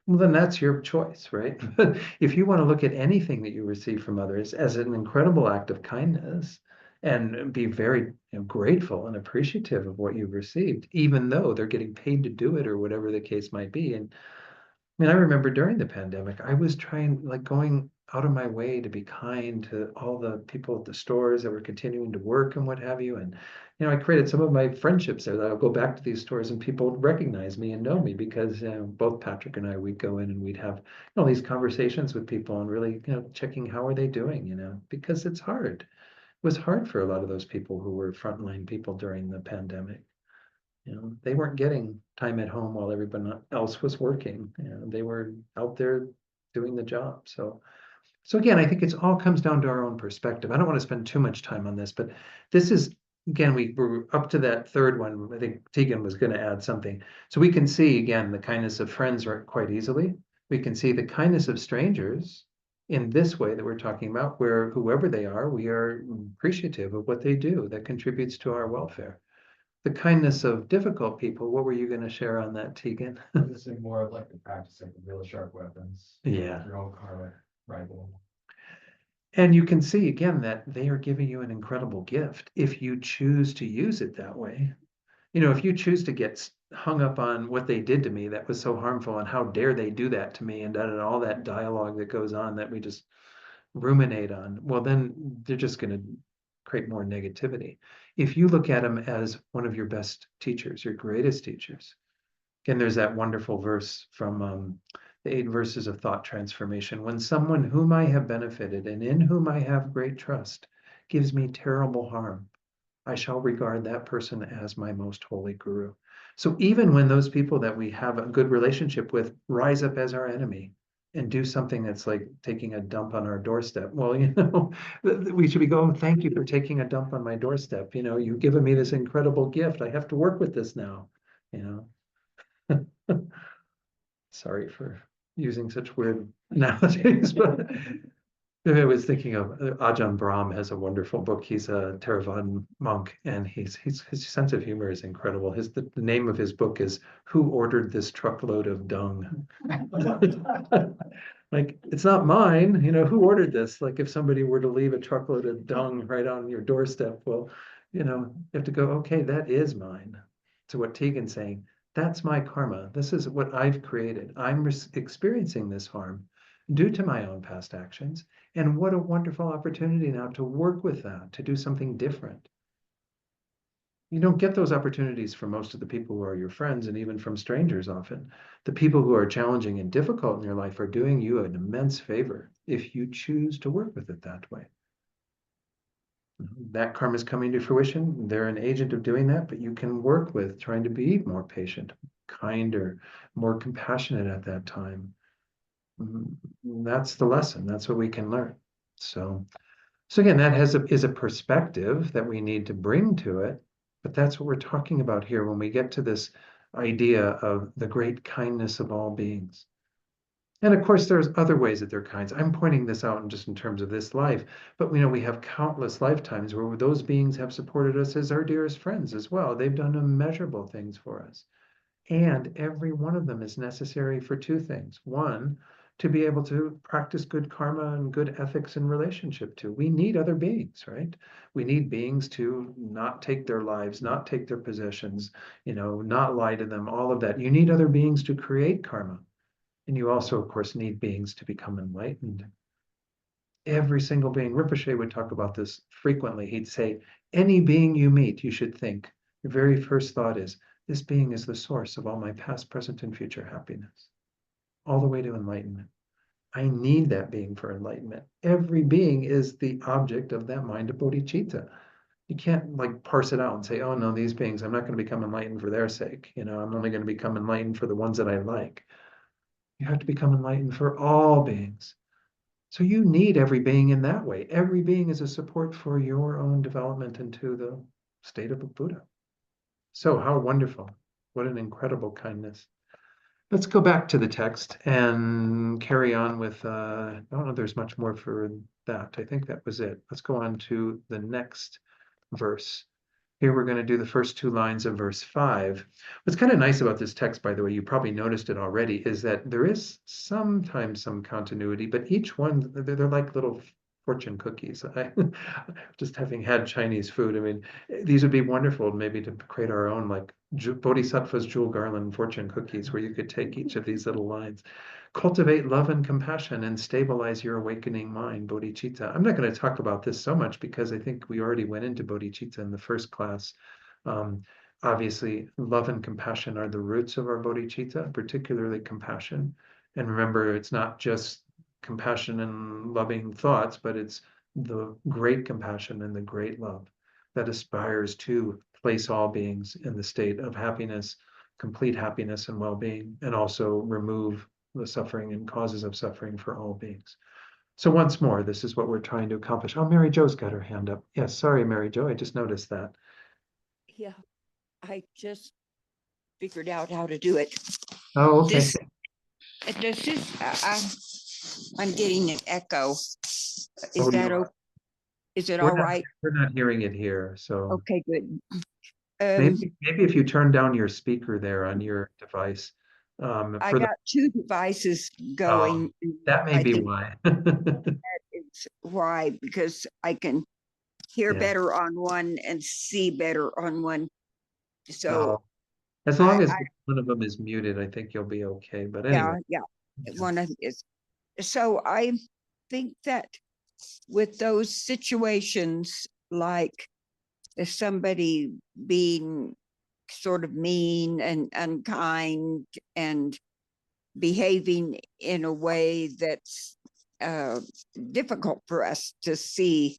Well, then that's your choice, right? But if you want to look at anything that you receive from others as an incredible act of kindness and be very grateful and appreciative of what you've received, even though they're getting paid to do it or whatever the case might be. And I mean, I remember during the pandemic, I was trying, like, going out of my way to be kind to all the people at the stores that were continuing to work and what have you. And, I created some of my friendships there that I'll go back to these stores and people would recognize me and know me because, both Patrick and I, we'd go in and we'd have, these conversations with people and really, checking how are they doing, because it's hard. It was hard for a lot of those people who were frontline people during the pandemic. They weren't getting time at home while everyone else was working. They were out there doing the job. So again, I think it's all comes down to our own perspective. I don't want to spend too much time on this, but this is, again, we're up to that third one. I think Tegan was going to add something. So we can see, again, the kindness of friends quite easily. We can see the kindness of strangers in this way that we're talking about, where whoever they are, we are appreciative of what they do that contributes to our welfare. The kindness of difficult people, what were you going to share on that, Tegan? This is more of like the practicing of really sharp weapons. Yeah. Your own karmic rival. And you can see again that they are giving you an incredible gift if you choose to use it that way. If you choose to get hung up on what they did to me that was so harmful and how dare they do that to me, and all that dialogue that goes on that we just ruminate on, well, then they're just going to create more negativity. If you look at them as one of your best teachers, your greatest teachers, again, there's that wonderful verse from the 8 verses of thought transformation. When someone whom I have benefited and in whom I have great trust gives me terrible harm, I shall regard that person as my most holy guru. So even when those people that we have a good relationship with rise up as our enemy and do something that's like taking a dump on our doorstep, well, we should be going, thank you for taking a dump on my doorstep. You've given me this incredible gift. I have to work with this now. Sorry for using such weird analogies, but I was thinking of Ajahn Brahm has a wonderful book. He's a Theravadan monk, and his sense of humor is incredible. The name of his book is "Who Ordered This Truckload of Dung?" Like, it's not mine, who ordered this? Like, if somebody were to leave a truckload of dung right on your doorstep, well, you have to go, okay, that is mine. So what Tegan's saying, that's my karma. This is what I've created. I'm experiencing this harm due to my own past actions. And what a wonderful opportunity now to work with that, to do something different. You don't get those opportunities from most of the people who are your friends, and even from strangers often. The people who are challenging and difficult in your life are doing you an immense favor if you choose to work with it that way. That karma is coming to fruition. They're an agent of doing that, but you can work with trying to be more patient, kinder, more compassionate at that time. That's the lesson. That's what we can learn. So again, that is a perspective that we need to bring to it, but that's what we're talking about here when we get to this idea of the great kindness of all beings. And of course, there's other ways that they're kind. I'm pointing this out just in terms of this life, but we have countless lifetimes where those beings have supported us as our dearest friends as well. They've done immeasurable things for us. And every one of them is necessary for two things. One, to be able to practice good karma and good ethics in relationship to. We need other beings, right? We need beings to not take their lives, not take their possessions, not lie to them, all of that. You need other beings to create karma. And you also, of course, need beings to become enlightened. Every single being, Rinpoche would talk about this frequently. He'd say, any being you meet, you should think, your very first thought is, this being is the source of all my past, present, and future happiness, all the way to enlightenment. I need that being for enlightenment. Every being is the object of that mind of bodhicitta. You can't parse it out and say, oh no, these beings, I'm not going to become enlightened for their sake. I'm only going to become enlightened for the ones that I like. You have to become enlightened for all beings. So you need every being in that way. Every being is a support for your own development into the state of a Buddha. So how wonderful. What an incredible kindness. Let's go back to the text and carry on with, I don't know if there's much more for that. I think that was it. Let's go on to the next verse. Here we're going to do the first two lines of verse 5. What's kind of nice about this text, by the way, you probably noticed it already, is that there is sometimes some continuity, but each one, they're like little fortune cookies. Just having had Chinese food, I mean, these would be wonderful maybe to create our own Bodhisattva's jewel garland fortune cookies, where you could take each of these little lines. Cultivate love and compassion and stabilize your awakening mind, bodhicitta. I'm not going to talk about this so much because I think we already went into bodhicitta in the first class. Obviously, love and compassion are the roots of our bodhicitta, particularly compassion. And remember, it's not just compassion and loving thoughts, but it's the great compassion and the great love that aspires to place all beings in the state of happiness, complete happiness and well-being, and also remove the suffering and causes of suffering for all beings. So once more, this is what we're trying to accomplish. Oh, Mary Jo's got her hand up. Yes, sorry, Mary Jo, I just noticed that. Yeah, I just figured out how to do it. Oh, okay. This I'm getting an echo. Is that okay? Is it all right? We're not hearing it here, so. Okay, good. Maybe if you turn down your speaker there on your device. I got two devices going. That may be why. That is why, because I can hear better on one and see better on one. So as long as one of them is muted, I think you'll be okay. But anyway. Yeah. One of is. So I think that with those situations, like if somebody being sort of mean and unkind and behaving in a way that's difficult for us to see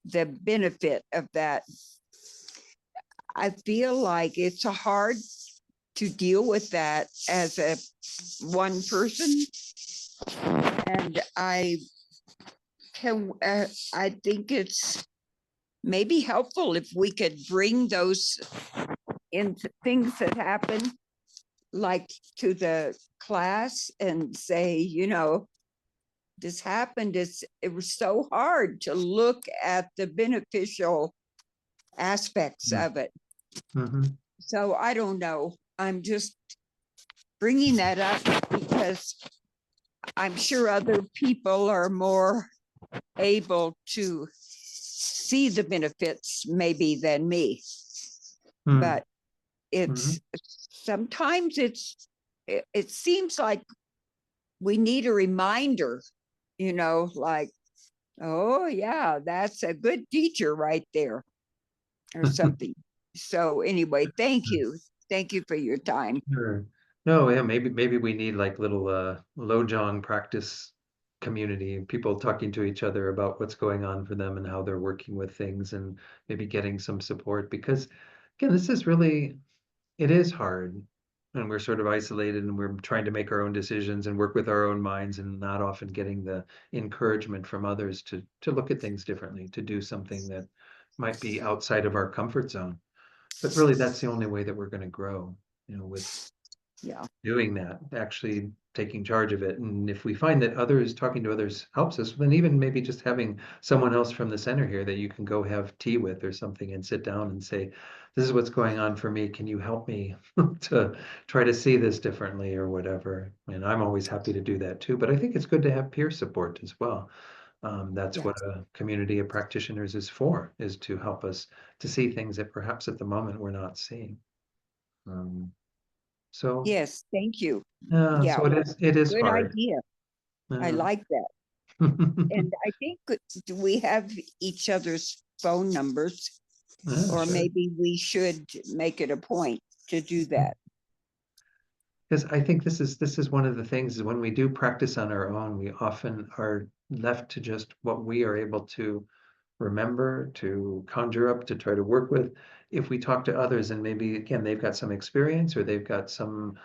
the benefit of that, I feel like it's hard to deal with that as a one person. And I think it's maybe helpful if we could bring those into things that happen, like to the class, and say, this happened, it was so hard to look at the beneficial aspects Mm. of it. Mhm. So I don't know. I'm just bringing that up because I'm sure other people are more able to see the benefits maybe than me. Mm. But it's sometimes it seems like we need a reminder, like, oh yeah, that's a good teacher right there or something. So anyway, thank you. Thank you for your time. Sure. No, yeah, maybe we need like little Lojong practice community, people talking to each other about what's going on for them and how they're working with things and maybe getting some support because again, this is really it is hard and we're sort of isolated and we're trying to make our own decisions and work with our own minds and not often getting the encouragement from others to look at things differently, to do something that might be outside of our comfort zone. But really, that's the only way that we're going to grow, with Yeah. doing that, actually taking charge of it. And if we find that others, talking to others helps us, then even maybe just having someone else from the center here that you can go have tea with or something and sit down and say, this is what's going on for me. Can you help me to try to see this differently or whatever? And I'm always happy to do that too. But I think it's good to have peer support as well. That's what a community of practitioners is for, is to help us to see things that perhaps at the moment we're not seeing. So Yes, thank you. yeah, Yeah, so it is good hard. idea. I Yeah. like that. And I think do we have each other's phone numbers, Yeah, or sure. maybe we should make it a point to do that. Because I think this is one of the things is when we do practice on our own, we often are left to just what we are able to remember, to conjure up, to try to work with. If we talk to others and maybe again they've got some experience or they've got some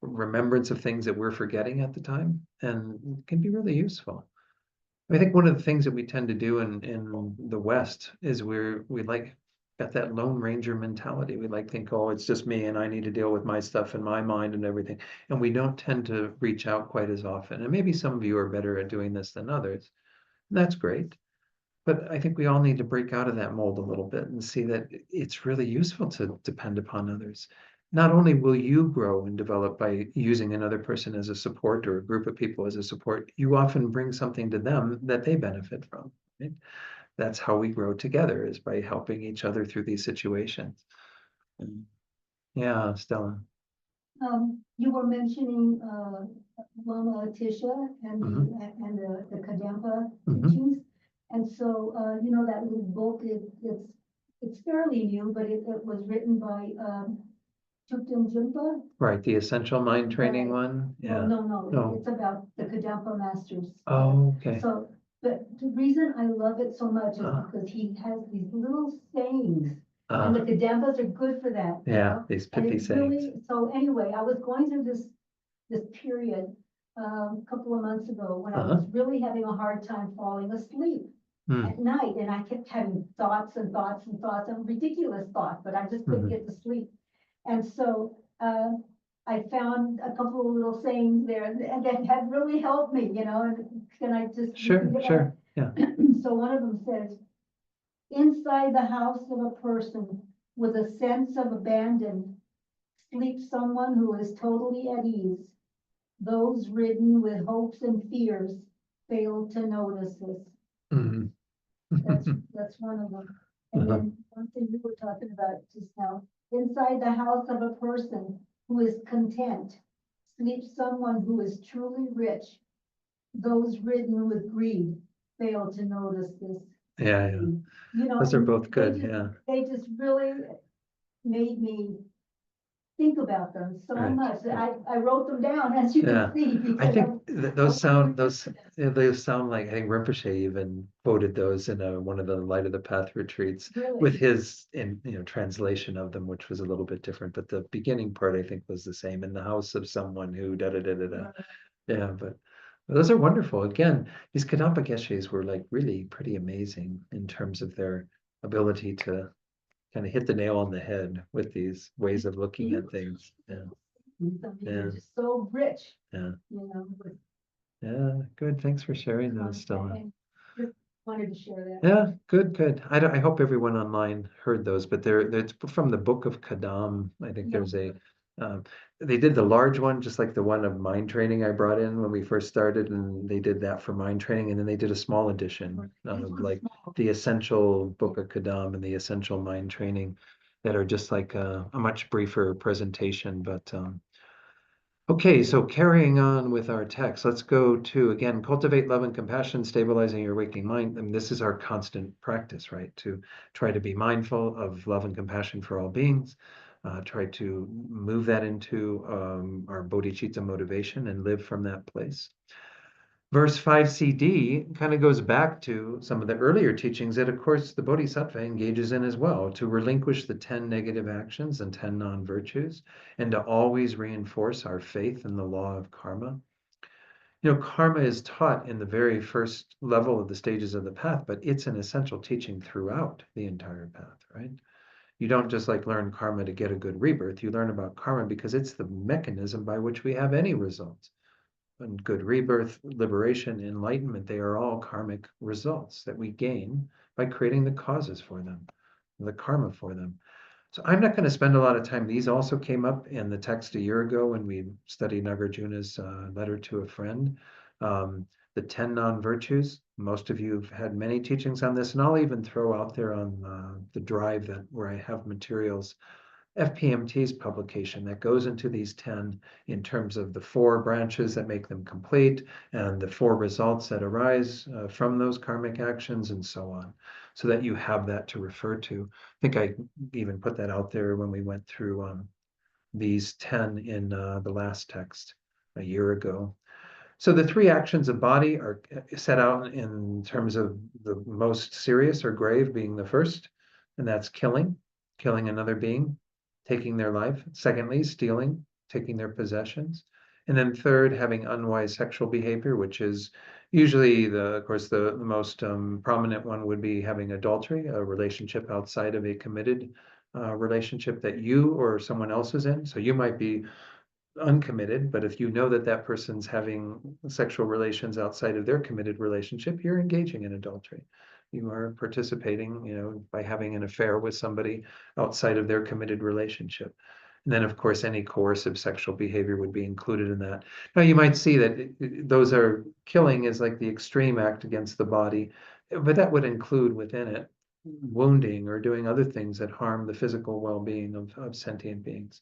remembrance of things that we're forgetting at the time, and it can be really useful. I think one of the things that we tend to do in the West is we like got that Lone Ranger mentality. We like think, oh, it's just me and I need to deal with my stuff in my mind and everything. And we don't tend to reach out quite as often. And maybe some of you are better at doing this than others. And that's great. But I think we all need to break out of that mold a little bit and see that it's really useful to depend upon others. Not only will you grow and develop by using another person as a support or a group of people as a support, you often bring something to them that they benefit from. Right? That's how we grow together, is by helping each other through these situations. And yeah, Stella. You were mentioning, Lama Atisha and Mhm. the Kadampa Mhm. teachings. And so, that little book, it's fairly new, but it was written by, Thupten Jinpa. Right, the essential mind training Right. one. Well, Yeah. no, No. it's about the Kadampa masters. Oh, okay. So, but the reason I love it so much is Uh. because he has these little sayings, and the Kadampas are good for that. Yeah, these And pithy it's sayings. really, so anyway, I was going through this period, a couple of months ago when I was really having a hard time falling asleep at night, and I kept having thoughts and thoughts and thoughts, and ridiculous thoughts, but I just couldn't get to sleep. And so, I found a couple of little sayings there and that had really helped me, and can I just? Sure, repeat it? sure, yeah. So one of them says, inside the house of a person with a sense of abandon sleeps someone who is totally at ease. Those ridden with hopes and fears fail to notice this. Mhm. That's one of them. And then one thing you were talking about just now, inside the house of a person who is content, sleeps someone who is truly rich. Those ridden with greed fail to notice this. Yeah, yeah. Those are and both good, yeah. They just really made me think about them so Right, much. right. I wrote them down, as you Yeah. can see. I Because think those sound really they sound like I think Rinpoche even quoted those in one of the Light of the Path retreats with his translation of them, which was a little bit different. But the beginning part I think was the same, in the house of someone who da da da da da. Yeah, but those are wonderful. Again, these Kadampa Geshes were like really pretty amazing in terms of their ability to kind of hit the nail on the head with these ways of looking at things. Yeah. Some people Yeah. are just so rich, Yeah. with Yeah, good. Thanks for sharing those, Stella. And just wanted to share that. Yeah, good, good. I hope everyone online heard those, but it's from the Book of Kadam. I think Yeah. there's um, they did the large one, just like the one of mind training I brought in when we first started, and they did that for mind training, and then they did a small edition This of one's like small. the Essential Book of Kadam and the Essential Mind Training that are just like a much briefer presentation, but okay, so carrying on with our text, let's go to, again, cultivate love and compassion, stabilizing your waking mind. And this is our constant practice, right? To try to be mindful of love and compassion for all beings, try to move that into our bodhicitta motivation and live from that place. Verse 5CD kind of goes back to some of the earlier teachings that, of course, the Bodhisattva engages in as well, to relinquish the 10 negative actions and 10 non-virtues, and to always reinforce our faith in the law of karma. You know, karma is taught in the very first level of the stages of the path, but it's an essential teaching throughout the entire path, right? You don't just like learn karma to get a good rebirth. You learn about karma because it's the mechanism by which we have any results. And good rebirth, liberation, enlightenment, they are all karmic results that we gain by creating the causes for them, the karma for them. So I'm not going to spend a lot of time. These also came up in the text a year ago when we studied Nagarjuna's letter to a friend. The 10 non-virtues, most of you have had many teachings on this, and I'll even throw out there on the drive that where I have materials FPMT's publication that goes into these 10 in terms of the 4 branches that make them complete and the 4 results that arise from those karmic actions and so on, so that you have that to refer to. I think I even put that out there when we went through these 10 in the last text a year ago. So the 3 actions of body are set out in terms of the most serious or grave being the first, and that's killing another being, taking their life. Secondly, stealing, taking their possessions. And then third, having unwise sexual behavior, which is usually of course, the most prominent one would be having adultery, a relationship outside of a committed relationship that you or someone else is in. So you might be uncommitted, but if you know that that person's having sexual relations outside of their committed relationship, you're engaging in adultery. You are participating, you know, by having an affair with somebody outside of their committed relationship. And then, of course, any coercive sexual behavior would be included in that. Now, you might see that those are killing is like the extreme act against the body, but that would include within it wounding or doing other things that harm the physical well-being of sentient beings.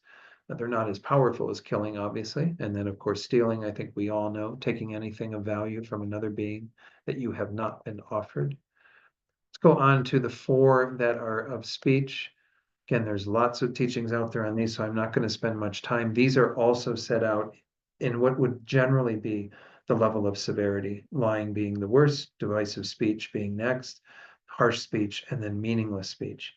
But they're not as powerful as killing, obviously. And then, of course, stealing, I think we all know, taking anything of value from another being that you have not been offered. Let's go on to the 4 that are of speech. Again, there's lots of teachings out there on these, so I'm not going to spend much time. These are also set out in what would generally be the level of severity, lying being the worst, divisive speech being next, harsh speech, and then meaningless speech.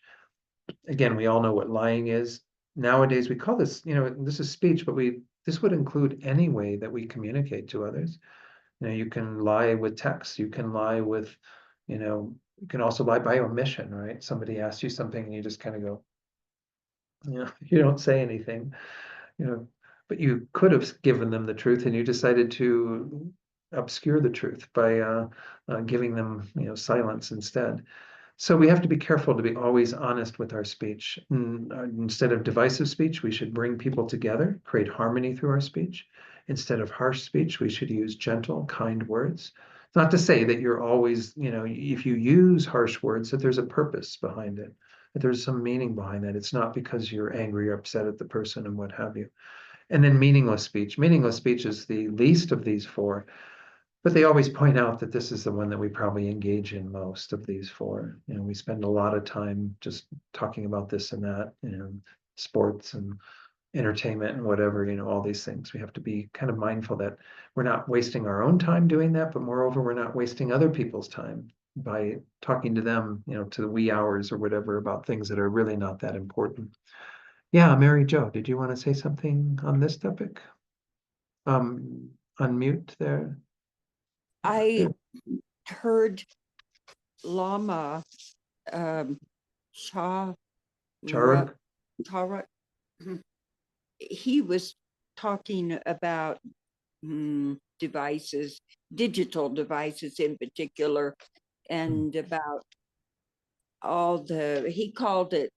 Again, we all know what lying is. Nowadays, we call this, you know, this is speech, but this would include any way that we communicate to others. You know, you can lie with text, you can lie with, you know, you can also lie by omission, right? Somebody asks you something and you just kind of go, you know, you don't say anything, you know, but you could have given them the truth and you decided to obscure the truth by giving them, you know, silence instead. So we have to be careful to be always honest with our speech. Instead of divisive speech, we should bring people together, create harmony through our speech. Instead of harsh speech, we should use gentle, kind words. Not to say that you're always, you know, if you use harsh words, that there's a purpose behind it, that there's some meaning behind that. It's not because you're angry or upset at the person and what have you. And then meaningless speech. Meaningless speech is the least of these 4. But they always point out that this is the one that we probably engage in most of these 4. You know, we spend a lot of time just talking about this and that, you know, sports and entertainment and whatever, you know, all these things. We have to be kind of mindful that we're not wasting our own time doing that, but moreover, we're not wasting other people's time by talking to them, you know, to the wee hours or whatever about things that are really not that important. Yeah, Mary Jo, did you want to say something on this topic? Unmute there. I heard Lama Cha Charuk? Tara, he was talking about devices, digital devices in particular, and about all he called it,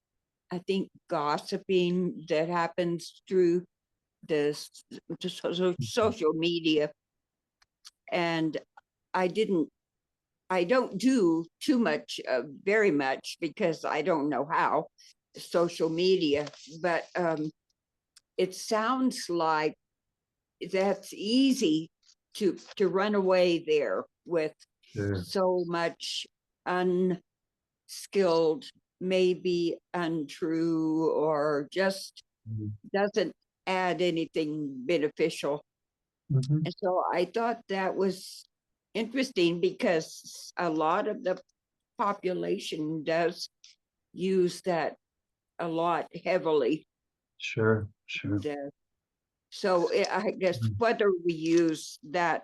I think, gossiping that happens through the social media. And I don't do too much, very much, because I don't know how, social media, but it sounds like that's easy to run away there with Sure. so much unskilled, maybe untrue, or just doesn't add anything beneficial. Mhm. And so I thought that was interesting, because a lot of the population does use that a lot heavily. Sure, sure. And, so I guess Mhm. whether we use that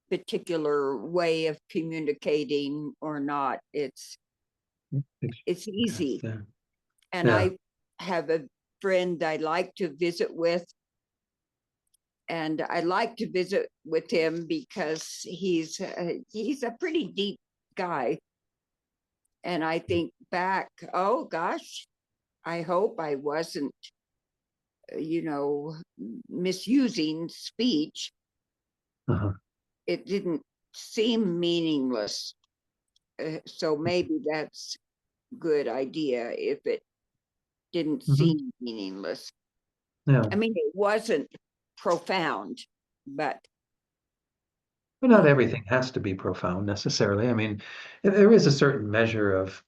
particular way of communicating or not, it's easy. Yeah. And Yeah. I have a friend I like to visit with, and I like to visit with him because he's a pretty deep guy. And I think back, oh gosh, I hope I wasn't, misusing speech. Uh-huh. It didn't seem meaningless. So maybe that's a good idea if it didn't Mhm. seem meaningless. Yeah. I mean, it wasn't profound, but But not everything has to be profound necessarily. I mean, there is a certain measure of,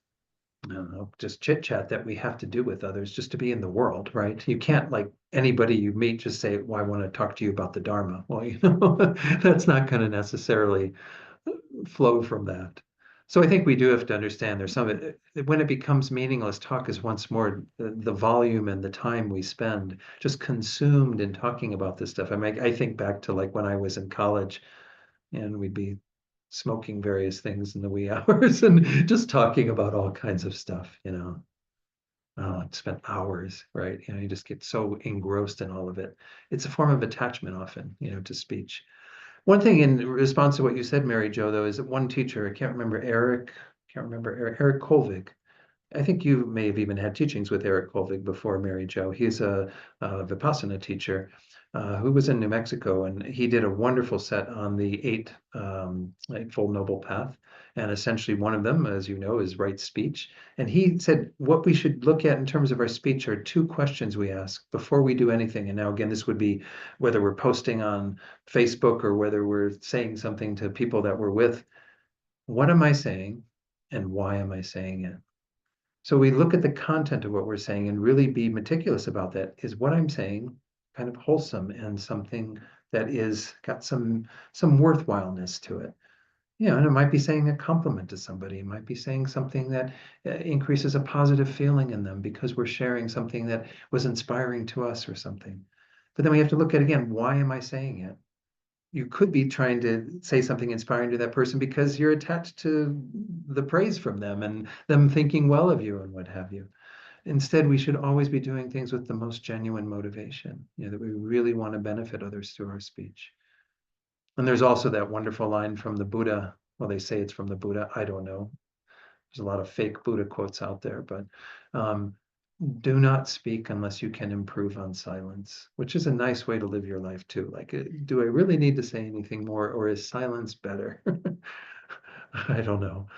I don't know, just chit chat that we have to do with others just to be in the world, right? You can't, like, anybody you meet just say, well, I want to talk to you about the Dharma. Well, that's not going to necessarily flow from that. So I think we do have to understand there's some, when it becomes meaningless, talk is once more the volume and the time we spend just consumed in talking about this stuff. I mean, I think back to like when I was in college and we'd be smoking various things in the wee hours and just talking about all kinds of stuff, Oh, I spent hours, right? You just get so engrossed in all of it. It's a form of attachment often, to speech. One thing in response to what you said, Mary Jo, though, is that one teacher, I can't remember Eric Kolvig. I think you may have even had teachings with Eric Kolvig before, Mary Jo. He's a Vipassana teacher who was in New Mexico, and he did a wonderful set on the Eightfold Noble Path. And essentially, one of them, as you know, is right speech. And he said what we should look at in terms of our speech are two questions we ask before we do anything. And now, again, this would be whether we're posting on Facebook or whether we're saying something to people that we're with. What am I saying, and why am I saying it? So we look at the content of what we're saying and really be meticulous about that. Is what I'm saying kind of wholesome and something that is got some worthwhileness to it? And it might be saying a compliment to somebody. It might be saying something that increases a positive feeling in them because we're sharing something that was inspiring to us or something. But then we have to look at, again, why am I saying it? You could be trying to say something inspiring to that person because you're attached to the praise from them and them thinking well of you and what have you. Instead, we should always be doing things with the most genuine motivation, that we really want to benefit others through our speech. And there's also that wonderful line from the Buddha. Well, they say it's from the Buddha. I don't know. There's a lot of fake Buddha quotes out there, but um, do not speak unless you can improve on silence, which is a nice way to live your life too. Like, do I really need to say anything more, or is silence better? I don't know.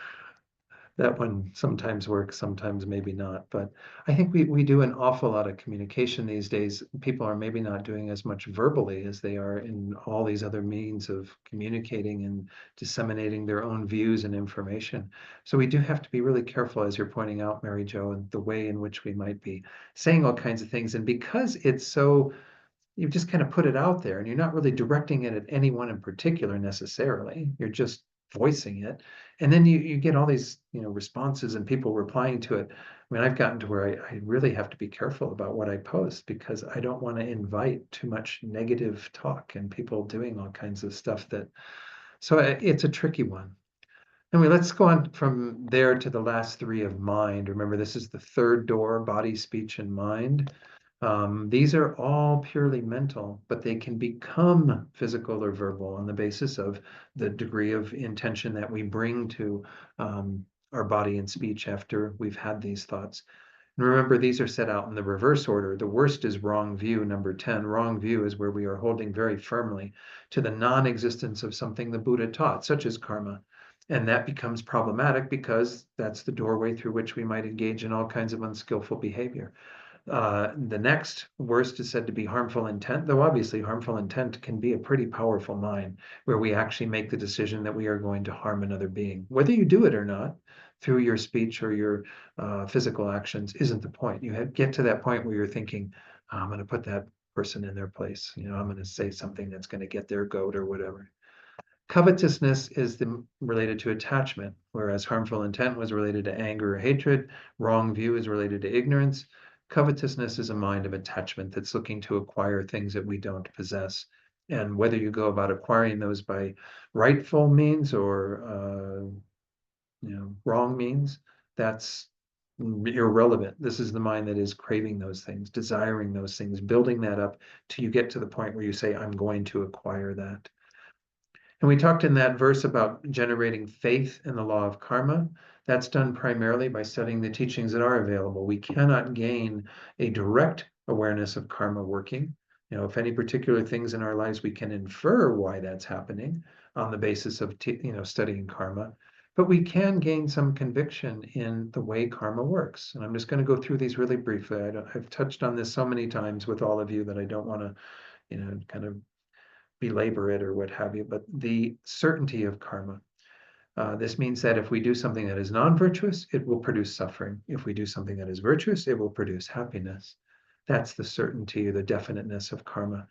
That one sometimes works, sometimes maybe not. But I think we do an awful lot of communication these days. People are maybe not doing as much verbally as they are in all these other means of communicating and disseminating their own views and information. So we do have to be really careful, as you're pointing out, Mary Jo, and the way in which we might be saying all kinds of things. And because it's so, you've just kind of put it out there and you're not really directing it at anyone in particular necessarily. You're just voicing it. And then you get all these, responses and people replying to it. I mean, I've gotten to where I really have to be careful about what I post because I don't want to invite too much negative talk and people doing all kinds of stuff so it's a tricky one. Anyway, let's go on from there to the last three of mind. Remember, this is the third door, body, speech, and mind. These are all purely mental, but they can become physical or verbal on the basis of the degree of intention that we bring to our body and speech after we've had these thoughts. And remember, these are set out in the reverse order. The worst is wrong view, number 10. Wrong view is where we are holding very firmly to the non-existence of something the Buddha taught, such as karma. And that becomes problematic because that's the doorway through which we might engage in all kinds of unskillful behavior. The next worst is said to be harmful intent, though obviously harmful intent can be a pretty powerful mind where we actually make the decision that we are going to harm another being. Whether you do it or not, through your speech or your physical actions isn't the point. You get to that point where you're thinking, "Oh, I'm going to put that person in their place. I'm going to say something that's going to get their goat or whatever." Covetousness is related to attachment, whereas harmful intent was related to anger or hatred. Wrong view is related to ignorance. Covetousness is a mind of attachment that's looking to acquire things that we don't possess. And whether you go about acquiring those by rightful means or wrong means, that's irrelevant. This is the mind that is craving those things, desiring those things, building that up till you get to the point where you say, I'm going to acquire that. And we talked in that verse about generating faith in the law of karma. That's done primarily by studying the teachings that are available. We cannot gain a direct awareness of karma working. If any particular things in our lives, we can infer why that's happening on the basis of studying karma. But we can gain some conviction in the way karma works. And I'm just going to go through these really briefly. I've touched on this so many times with all of you that I don't want to, kind of belabor it or what have you, but the certainty of karma. This means that if we do something that is non-virtuous, it will produce suffering. If we do something that is virtuous, it will produce happiness. That's the certainty, the definiteness of karma.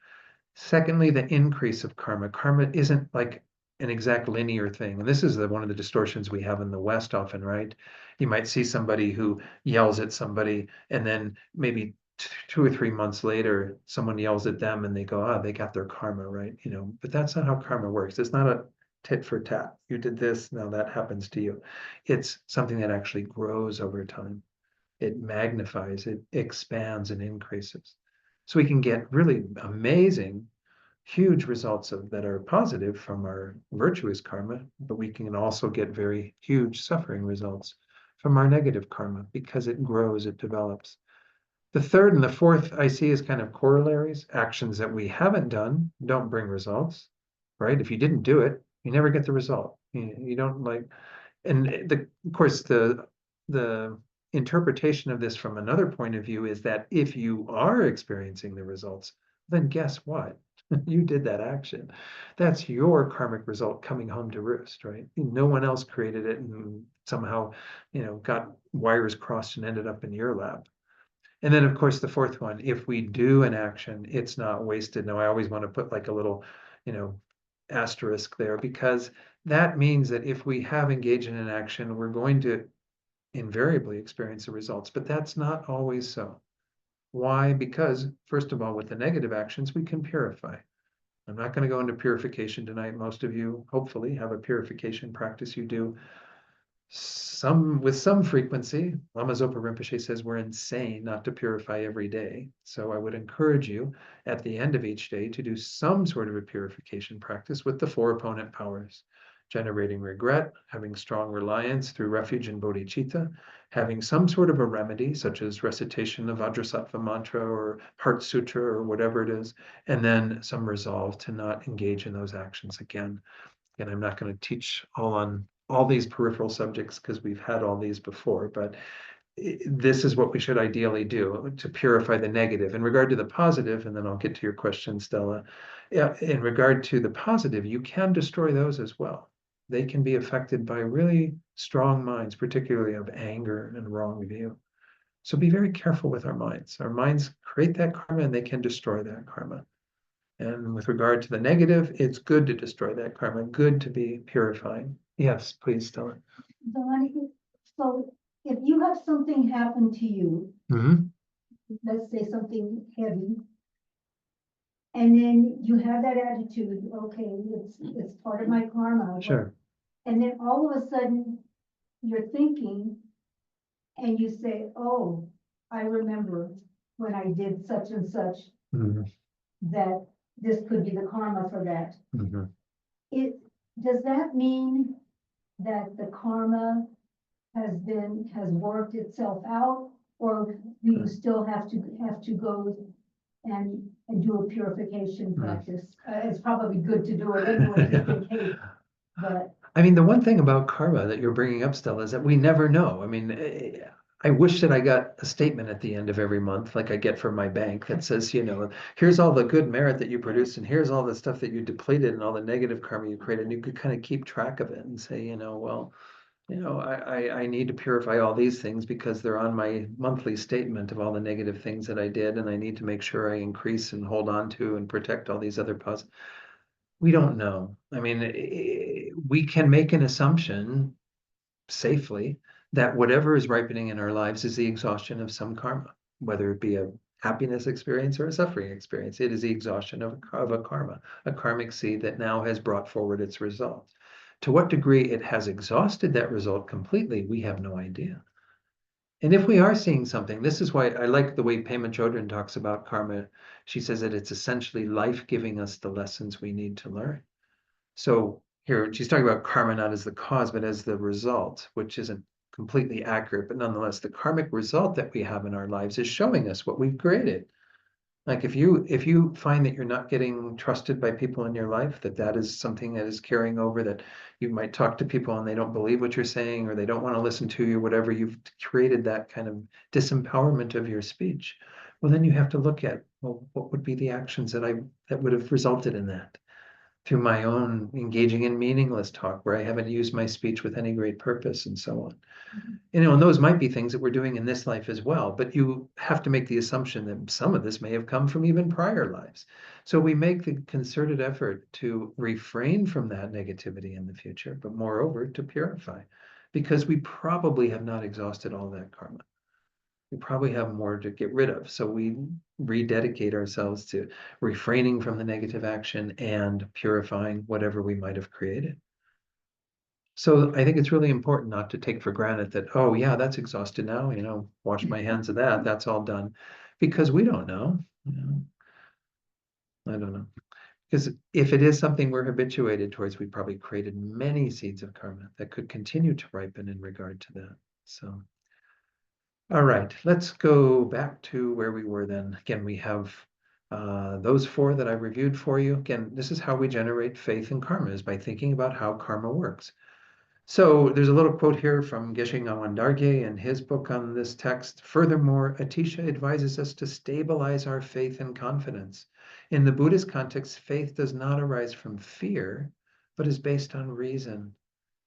Secondly, the increase of karma. Karma isn't like an exact linear thing. And this is one of the distortions we have in the West often, right? You might see somebody who yells at somebody and then maybe 2 or 3 months later, someone yells at them and they go, they got their karma, right? But that's not how karma works. It's not a tit for tat. You did this, now that happens to you. It's something that actually grows over time. It magnifies, it expands and increases. So we can get really amazing, huge results that are positive from our virtuous karma, but we can also get very huge suffering results from our negative karma because it grows, it develops. The third and the fourth I see as kind of corollaries. Actions that we haven't done don't bring results, right? If you didn't do it, you never get the result. You don't and of course, the interpretation of this from another point of view is that if you are experiencing the results, then guess what? You did that action. That's your karmic result coming home to roost, right? No one else created it and somehow, got wires crossed and ended up in your lap. And then, of course, the fourth one, if we do an action, it's not wasted. Now, I always want to put like a little, asterisk there, because that means that if we have engaged in an action, we're going to invariably experience the results, but that's not always so. Why? Because, first of all, with the negative actions, we can purify. I'm not going to go into purification tonight. Most of you, hopefully, have a purification practice you do with some frequency. Lama Zopa Rinpoche says we're insane not to purify every day. So I would encourage you at the end of each day to do some sort of a purification practice with the 4 opponent powers: generating regret, having strong reliance through refuge in bodhicitta, having some sort of a remedy, such as recitation of Bodhisattva mantra or Heart Sutra or whatever it is, and then some resolve to not engage in those actions again. And I'm not going to teach on all these peripheral subjects because we've had all these before, but this is what we should ideally do to purify the negative. In regard to the positive, and then I'll get to your question, Stella. Yeah, in regard to the positive, you can destroy those as well. They can be affected by really strong minds, particularly of anger and wrong view. So be very careful with our minds. Our minds create that karma and they can destroy that karma. And with regard to the negative, it's good to destroy that karma, good to be purifying. Yes, please, Stella. So if you have something happen to you, let's say something heavy, and then you have that attitude, okay, it's part of my karma. Sure. And then all of a sudden, you're thinking, and you say, oh, I remember when I did such and such, Mhm, that this could be the karma for that. mhm. Does that mean that the karma has worked itself out? Or do you still have to go and do a purification Hmm. practice? It's probably good to do it anyway, just in case, but. I mean, the one thing about karma that you're bringing up, Stella, is that we never know. I mean, I wish that I got a statement at the end of every month, like I get from my bank, that says, here's all the good merit that you produced, and here's all the stuff that you depleted, and all the negative karma you created, and you could kind of keep track of it and say, well, I need to purify all these things because they're on my monthly statement of all the negative things that I did, and I need to make sure I increase and hold on to and protect all these other positive. We don't know. I mean, we can make an assumption safely that whatever is ripening in our lives is the exhaustion of some karma, whether it be a happiness experience or a suffering experience. It is the exhaustion of a karma, a karmic seed that now has brought forward its result. To what degree it has exhausted that result completely, we have no idea. And if we are seeing something, this is why I like the way Pema Chodron talks about karma. She says that it's essentially life giving us the lessons we need to learn. So here she's talking about karma not as the cause, but as the result, which isn't completely accurate, but nonetheless, the karmic result that we have in our lives is showing us what we've created. Like if you find that you're not getting trusted by people in your life, that is something that is carrying over, that you might talk to people and they don't believe what you're saying, or they don't want to listen to you, whatever, you've created that kind of disempowerment of your speech. Well, then you have to look at, well, what would be the actions that would have resulted in that? Through my own engaging in meaningless talk where I haven't used my speech with any great purpose and so on. And those might be things that we're doing in this life as well, but you have to make the assumption that some of this may have come from even prior lives. So we make the concerted effort to refrain from that negativity in the future, but moreover, to purify, because we probably have not exhausted all that karma. We probably have more to get rid of. So we rededicate ourselves to refraining from the negative action and purifying whatever we might have created. So I think it's really important not to take for granted that, oh yeah, that's exhausted now, wash my hands of that, that's all done. Because we don't know. I don't know. Because if it is something we're habituated towards, we probably created many seeds of karma that could continue to ripen in regard to that. So, all right, let's go back to where we were then. Again, we have those four that I reviewed for you. Again, this is how we generate faith in karma, is by thinking about how karma works. So there's a little quote here from Geshe Ngawang in his book on this text. Furthermore, Atisha advises us to stabilize our faith and confidence. In the Buddhist context, faith does not arise from fear, but is based on reason.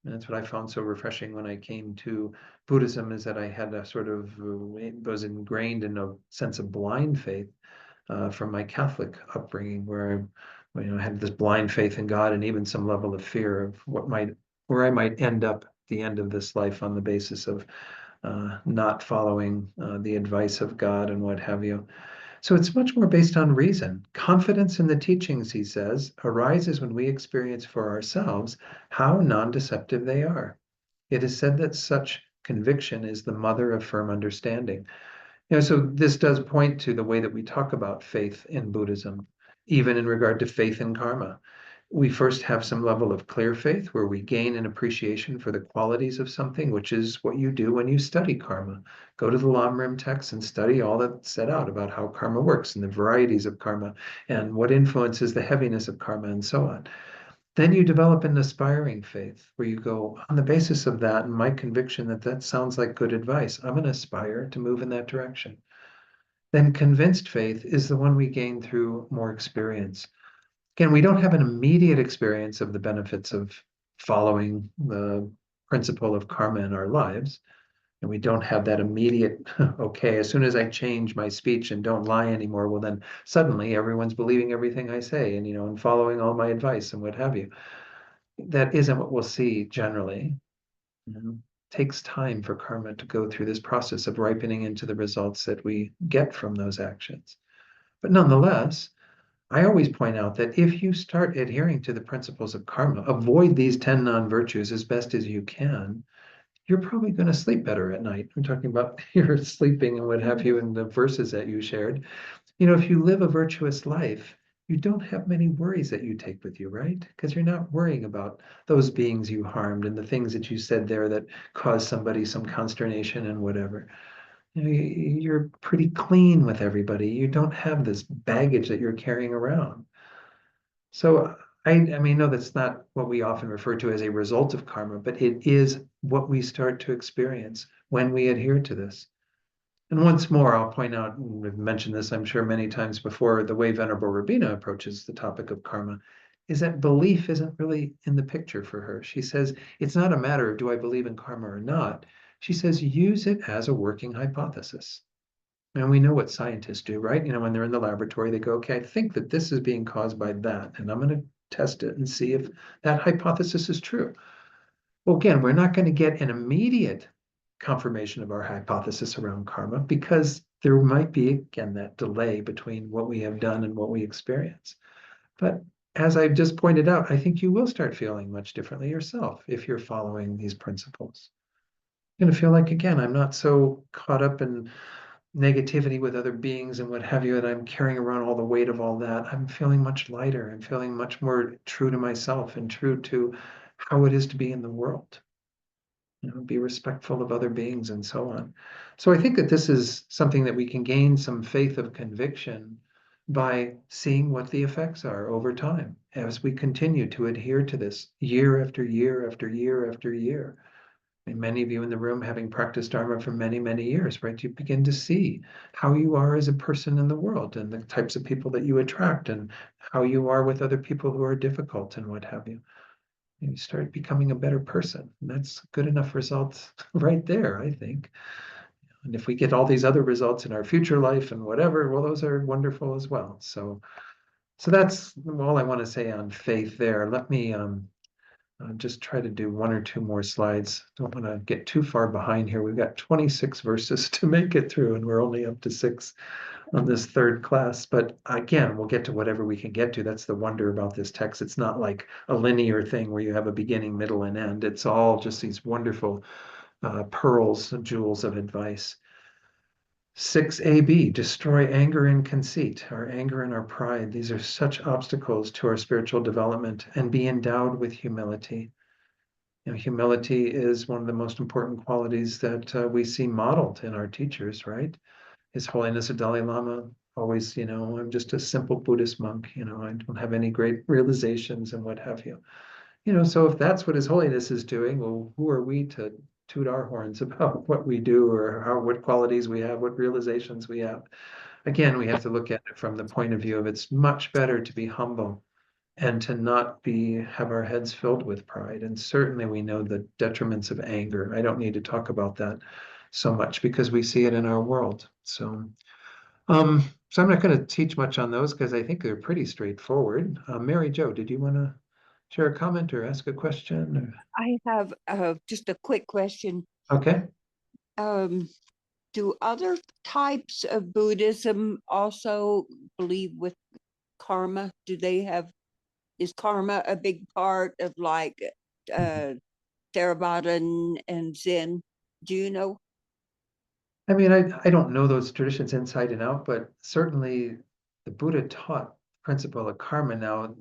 And that's what I found so refreshing when I came to Buddhism, is that I had a sort of, was ingrained in a sense of blind faith from my Catholic upbringing, where I had this blind faith in God and even some level of fear of where I might end up at the end of this life on the basis of not following the advice of God and what have you. So it's much more based on reason. Confidence in the teachings, he says, arises when we experience for ourselves how non-deceptive they are. It is said that such conviction is the mother of firm understanding. So this does point to the way that we talk about faith in Buddhism, even in regard to faith in karma. We first have some level of clear faith where we gain an appreciation for the qualities of something, which is what you do when you study karma. Go to the Lama text and study all that's set out about how karma works and the varieties of karma and what influences the heaviness of karma and so on. Then you develop an aspiring faith where you go, on the basis of that and my conviction that sounds like good advice, I'm going to aspire to move in that direction. Then convinced faith is the one we gain through more experience. Again, we don't have an immediate experience of the benefits of following the principle of karma in our lives. And we don't have that immediate, okay, as soon as I change my speech and don't lie anymore, well, then suddenly everyone's believing everything I say and following all my advice and what have you. That isn't what we'll see generally. It takes time for karma to go through this process of ripening into the results that we get from those actions. But nonetheless, I always point out that if you start adhering to the principles of karma, avoid these 10 non-virtues as best as you can, you're probably going to sleep better at night. I'm talking about your sleeping and what have you, and the verses that you shared. If you live a virtuous life, you don't have many worries that you take with you, right? Because you're not worrying about those beings you harmed and the things that you said there that caused somebody some consternation and whatever. You're pretty clean with everybody. You don't have this baggage that you're carrying around. So I know that's not what we often refer to as a result of karma, but it is what we start to experience when we adhere to this. And once more, I'll point out, and we've mentioned this, I'm sure, many times before, the way Venerable Rabina approaches the topic of karma is that belief isn't really in the picture for her. She says, it's not a matter of do I believe in karma or not. She says, use it as a working hypothesis. And we know what scientists do, right? When they're in the laboratory, they go, okay, I think that this is being caused by that, and I'm going to test it and see if that hypothesis is true. Well, again, we're not going to get an immediate confirmation of our hypothesis around karma because there might be, again, that delay between what we have done and what we experience. But as I've just pointed out, I think you will start feeling much differently yourself if you're following these principles. You're going to feel like, again, I'm not so caught up in negativity with other beings and what have you, and I'm carrying around all the weight of all that. I'm feeling much lighter. I'm feeling much more true to myself and true to how it is to be in the world. Be respectful of other beings and so on. So I think that this is something that we can gain some faith of conviction by seeing what the effects are over time as we continue to adhere to this year after year after year after year. And many of you in the room having practiced Dharma for many, many years, right? You begin to see how you are as a person in the world and the types of people that you attract and how you are with other people who are difficult and what have you. You start becoming a better person. And that's good enough results right there, I think. And if we get all these other results in our future life and whatever, well, those are wonderful as well. So that's all I want to say on faith there. Let me just try to do one or two more slides. Don't want to get too far behind here. We've got 26 verses to make it through, and we're only up to 6 on this third class. But again, we'll get to whatever we can get to. That's the wonder about this text. It's not like a linear thing where you have a beginning, middle, and end. It's all just these wonderful pearls and jewels of advice. 6AB, destroy anger and conceit, our anger and our pride. These are such obstacles to our spiritual development, and be endowed with humility. Humility is one of the most important qualities that we see modeled in our teachers, right? His Holiness the Dalai Lama always, I'm just a simple Buddhist monk, I don't have any great realizations and what have you. So if that's what His Holiness is doing, well, who are we to toot our horns about what we do or what qualities we have, what realizations we have? Again, we have to look at it from the point of view of it's much better to be humble and to not have our heads filled with pride. And certainly we know the detriments of anger. I don't need to talk about that so much because we see it in our world. So I'm not going to teach much on those because I think they're pretty straightforward. Mary Jo, did you want to share a comment or ask a question? I have just a quick question. Okay. Do other types of Buddhism also believe with karma? Is karma a big part of like Theravada and Zen? Do you know? I mean, I don't know those traditions inside and out, but certainly the Buddha taught the principle of karma. Now,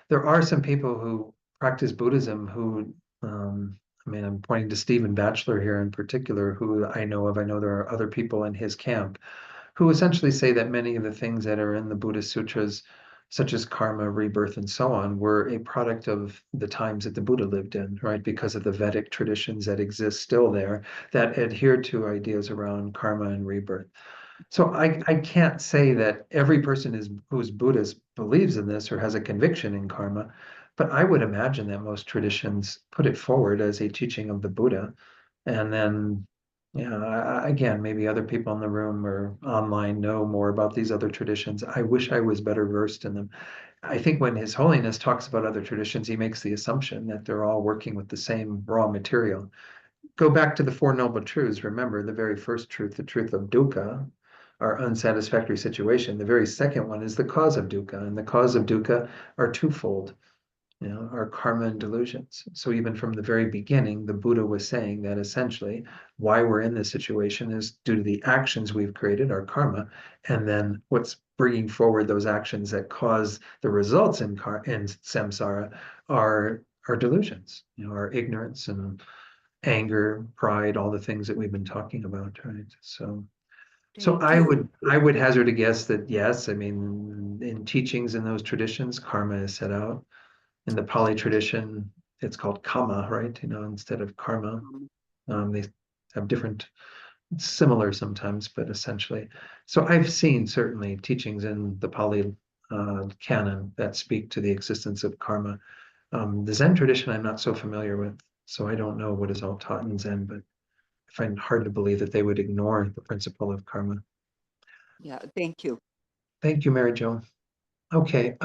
there are some people who practice Buddhism who, I'm pointing to Stephen Batchelor here in particular, who I know of. I know there are other people in his camp who essentially say that many of the things that are in the Buddhist sutras, such as karma, rebirth, and so on, were a product of the times that the Buddha lived in, right? Because of the Vedic traditions that exist still there that adhere to ideas around karma and rebirth. So I can't say that every person who's Buddhist believes in this or has a conviction in karma, but I would imagine that most traditions put it forward as a teaching of the Buddha. And then, again, maybe other people in the room or online know more about these other traditions. I wish I was better versed in them. I think when His Holiness talks about other traditions, he makes the assumption that they're all working with the same raw material. Go back to the Four Noble Truths. Remember, the very first truth, the truth of dukkha, our unsatisfactory situation. The very second one is the cause of dukkha, and the cause of dukkha are twofold. our karma and delusions. So even from the very beginning, the Buddha was saying that essentially why we're in this situation is due to the actions we've created, our karma, and then what's bringing forward those actions that cause the results in samsara are our delusions, our ignorance and anger, pride, all the things that we've been talking about, right? So Thank you. I would hazard a guess that yes, I mean, in teachings in those traditions, karma is set out. In the Pali tradition, it's called kama, right? Instead of karma. They have different, similar sometimes, but essentially. So I've seen certainly teachings in the Pali canon that speak to the existence of karma. The Zen tradition, I'm not so familiar with, so I don't know what is all taught in Zen, but I find it hard to believe that they would ignore the principle of karma. Yeah, thank you. Thank you, Mary Jo. Okay.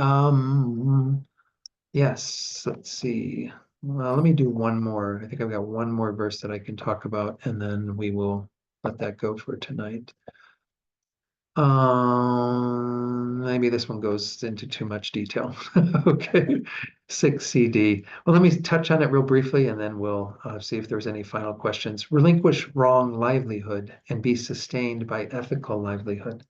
Yes, let's see. Well, let me do one more. I think I've got one more verse that I can talk about, and then we will let that go for tonight. Maybe this one goes into too much detail. Okay, 6 CD. Well, let me touch on it real briefly, and then we'll see if there's any final questions. Relinquish wrong livelihood and be sustained by ethical livelihood.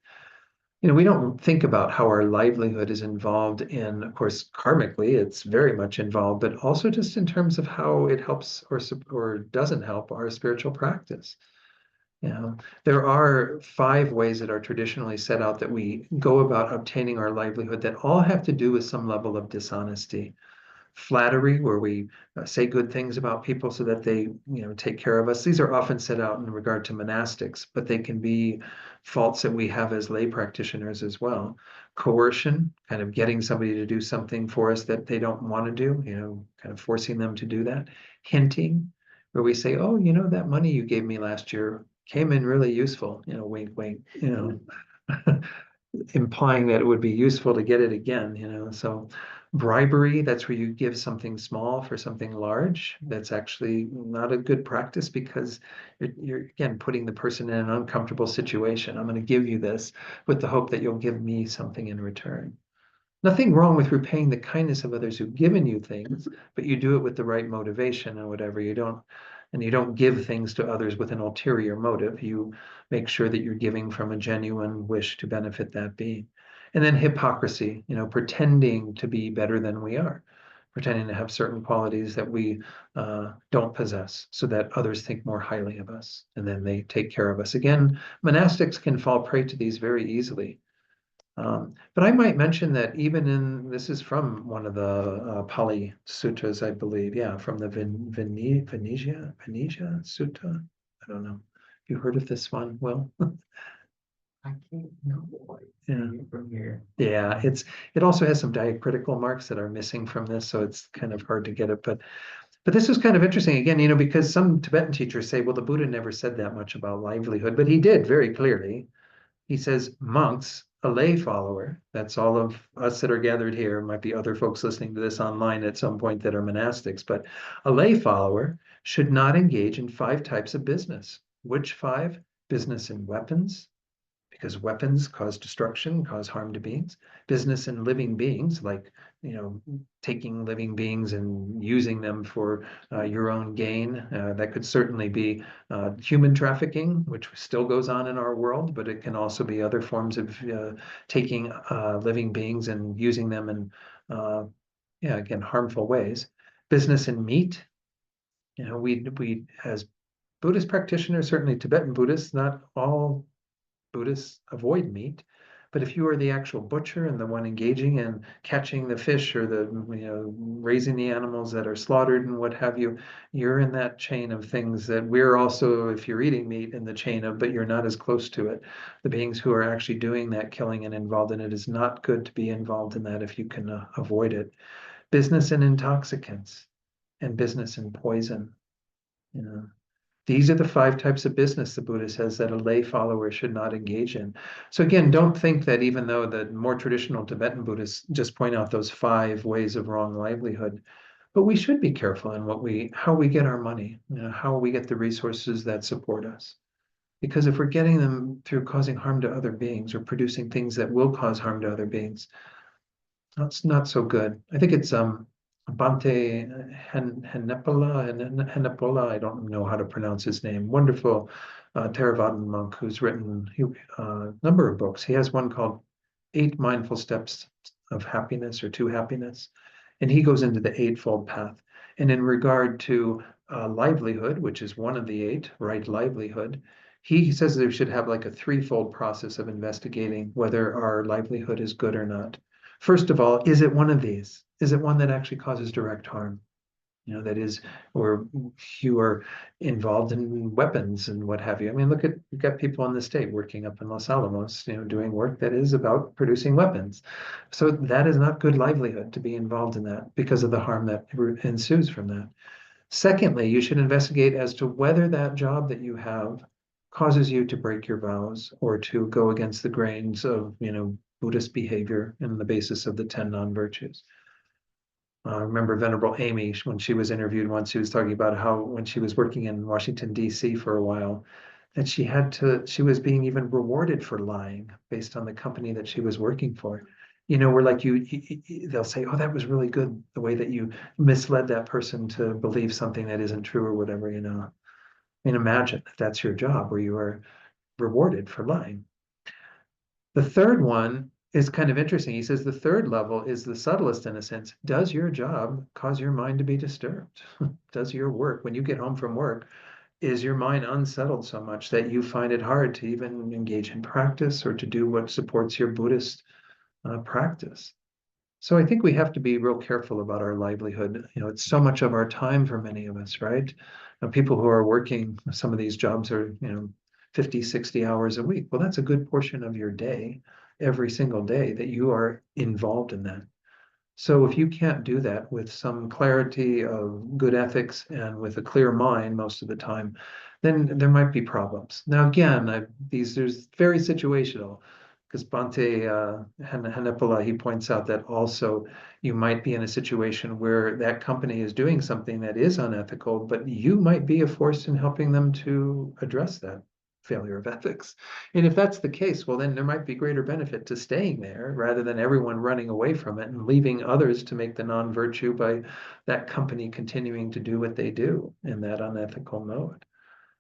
We don't think about how our livelihood is involved in, of course, karmically, it's very much involved, but also just in terms of how it helps or doesn't help our spiritual practice. There are 5 ways that are traditionally set out that we go about obtaining our livelihood that all have to do with some level of dishonesty. Flattery, where we say good things about people so that they, take care of us. These are often set out in regard to monastics, but they can be faults that we have as lay practitioners as well. Coercion, kind of getting somebody to do something for us that they don't want to do, kind of forcing them to do that. Hinting, where we say, oh, that money you gave me last year came in really useful, wink, wink, implying that it would be useful to get it again, so bribery, that's where you give something small for something large. That's actually not a good practice because you're again putting the person in an uncomfortable situation. I'm going to give you this with the hope that you'll give me something in return. Nothing wrong with repaying the kindness of others who've given you things, but you do it with the right motivation and whatever. You don't give things to others with an ulterior motive. You make sure that you're giving from a genuine wish to benefit that being. And then hypocrisy, pretending to be better than we are, pretending to have certain qualities that we don't possess so that others think more highly of us and then they take care of us. Again, monastics can fall prey to these very easily. But I might mention that this is from one of the Pali Sutras, I believe. Yeah, from the Venetia Sutta. I don't know. Have you heard of this one? Well, I can't know from here. yeah, it also has some diacritical marks that are missing from this, so it's kind of hard to get it. But this is kind of interesting again, because some Tibetan teachers say, well, the Buddha never said that much about livelihood, but he did very clearly. He says, monks, a lay follower, that's all of us that are gathered here, might be other folks listening to this online at some point that are monastics, but a lay follower should not engage in 5 types of business. Which 5? Business in weapons, because weapons cause destruction, cause harm to beings. Business in living beings, like, taking living beings and using them for your own gain. That could certainly be human trafficking, which still goes on in our world, but it can also be other forms of taking living beings and using them in, again, harmful ways. Business in meat. We as Buddhist practitioners, certainly Tibetan Buddhists, not all Buddhists avoid meat, but if you are the actual butcher and the one engaging in catching the fish or the raising the animals that are slaughtered and what have you, you're in that chain of things that we're also, if you're eating meat, in the chain of, but you're not as close to it. The beings who are actually doing that killing and involved in it is not good to be involved in that if you can avoid it. Business in intoxicants and business in poison. These are the 5 types of business the Buddha says that a lay follower should not engage in. So again, don't think that even though the more traditional Tibetan Buddhists just point out those 5 ways of wrong livelihood, but we should be careful in how we get our money, how we get the resources that support us. Because if we're getting them through causing harm to other beings or producing things that will cause harm to other beings, that's not so good. I think it's Bante Hennepola, I don't know how to pronounce his name, wonderful Theravadan monk who's written a number of books. He has one called 8 Mindful Steps of Happiness or to Happiness, and he goes into the Eightfold Path. And in regard to livelihood, which is one of the 8, right livelihood, he says that we should have like a threefold process of investigating whether our livelihood is good or not. First of all, is it one of these? Is it one that actually causes direct harm? You know, that is, or you are involved in weapons and what have you. I mean, look at, you've got people in the state working up in Los Alamos, you know, doing work that is about producing weapons. So that is not good livelihood to be involved in that because of the harm that ensues from that. Secondly, you should investigate as to whether that job that you have causes you to break your vows or to go against the grains of, you know, Buddhist behavior and the basis of the 10 non-virtues. I remember Venerable Amy, when she was interviewed once, she was talking about how when she was working in Washington, D.C. for a while, that she was being even rewarded for lying based on the company that she was working for. You know, where like they'll say, oh, that was really good, the way that you misled that person to believe something that isn't true or whatever, you know. I mean, imagine if that's your job where you are rewarded for lying. The third one is kind of interesting. He says the third level is the subtlest in a sense. Does your job cause your mind to be disturbed? Does your work, when you get home from work, is your mind unsettled so much that you find it hard to even engage in practice or to do what supports your Buddhist practice? So I think we have to be real careful about our livelihood. You know, it's so much of our time for many of us, right? People who are working, some of these jobs are, you know, 50, 60 hours a week. Well, that's a good portion of your day, every single day that you are involved in that. So if you can't do that with some clarity of good ethics and with a clear mind most of the time, then there might be problems. Now, again, there's very situational, because Bante Hanepola, he points out that also you might be in a situation where that company is doing something that is unethical, but you might be a force in helping them to address that failure of ethics. And if that's the case, well, then there might be greater benefit to staying there rather than everyone running away from it and leaving others to make the non-virtue by that company continuing to do what they do in that unethical mode.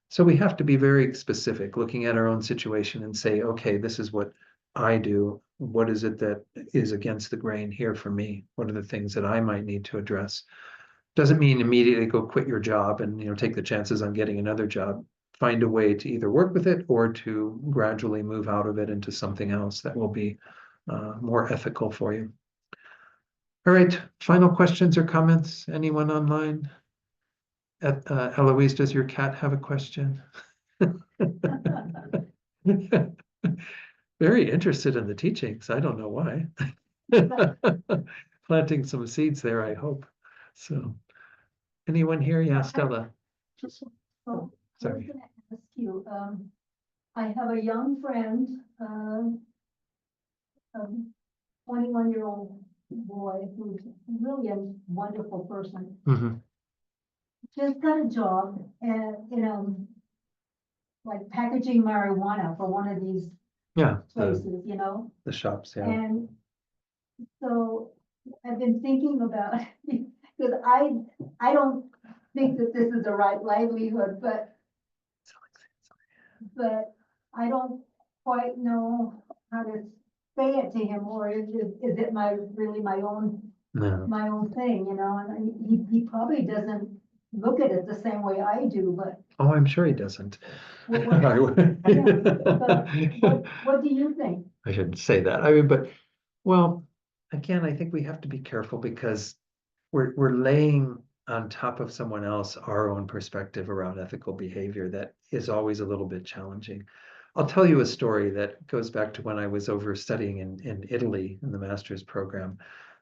So we have to be very specific, looking at our own situation and say, okay, this is what I do. What is it that is against the grain here for me? What are the things that I might need to address? Doesn't mean immediately go quit your job and, you know, take the chances on getting another job. Find a way to either work with it or to gradually move out of it into something else that will be more ethical for you. All right, final questions or comments? Anyone online? Eloise, does your cat have a question? Very interested in the teachings. I don't know why. Planting some seeds there, I hope. So, anyone here? Yeah, Stella. Just Oh, I was Sorry. gonna ask you, I have a young friend, a 21-year-old boy who's really a wonderful person. Mhm. Just got a job and, you know, like packaging marijuana for one of these Yeah, places, you know? the shops, yeah. And so I've been thinking about, because I don't think that this is the right livelihood, but I don't quite know how to say it to him, or is it really my own No. thing, you know? And he probably doesn't look at it the same way I do, but Oh, I'm sure he doesn't. what, I would- what do you think? I shouldn't say that. I mean, but, well, again, I think we have to be careful because we're laying on top of someone else our own perspective around ethical behavior that is always a little bit challenging. I'll tell you a story that goes back to when I was over studying in Italy in the master's program.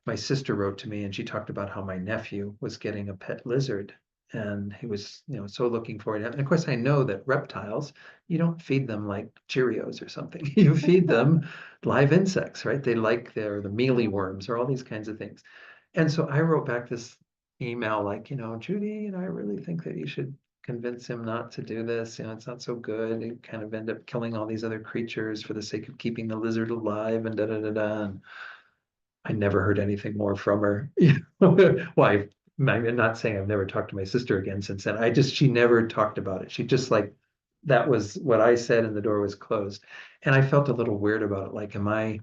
My sister wrote to me and she talked about how my nephew was getting a pet lizard and he was, you know, so looking forward to it. And of course, I know that reptiles, you don't feed them like Cheerios or something. You feed them live insects, right? They like the mealy worms or all these kinds of things. And so I wrote back this email like, you know, Judy, you know, I really think that you should convince him not to do this. You know, it's not so good. You kind of end up killing all these other creatures for the sake of keeping the lizard alive and da da da da. I never heard anything more from her. Well, I'm not saying I've never talked to my sister again since then. She never talked about it. She just like, that was what I said and the door was closed. And I felt a little weird about it. Like, am I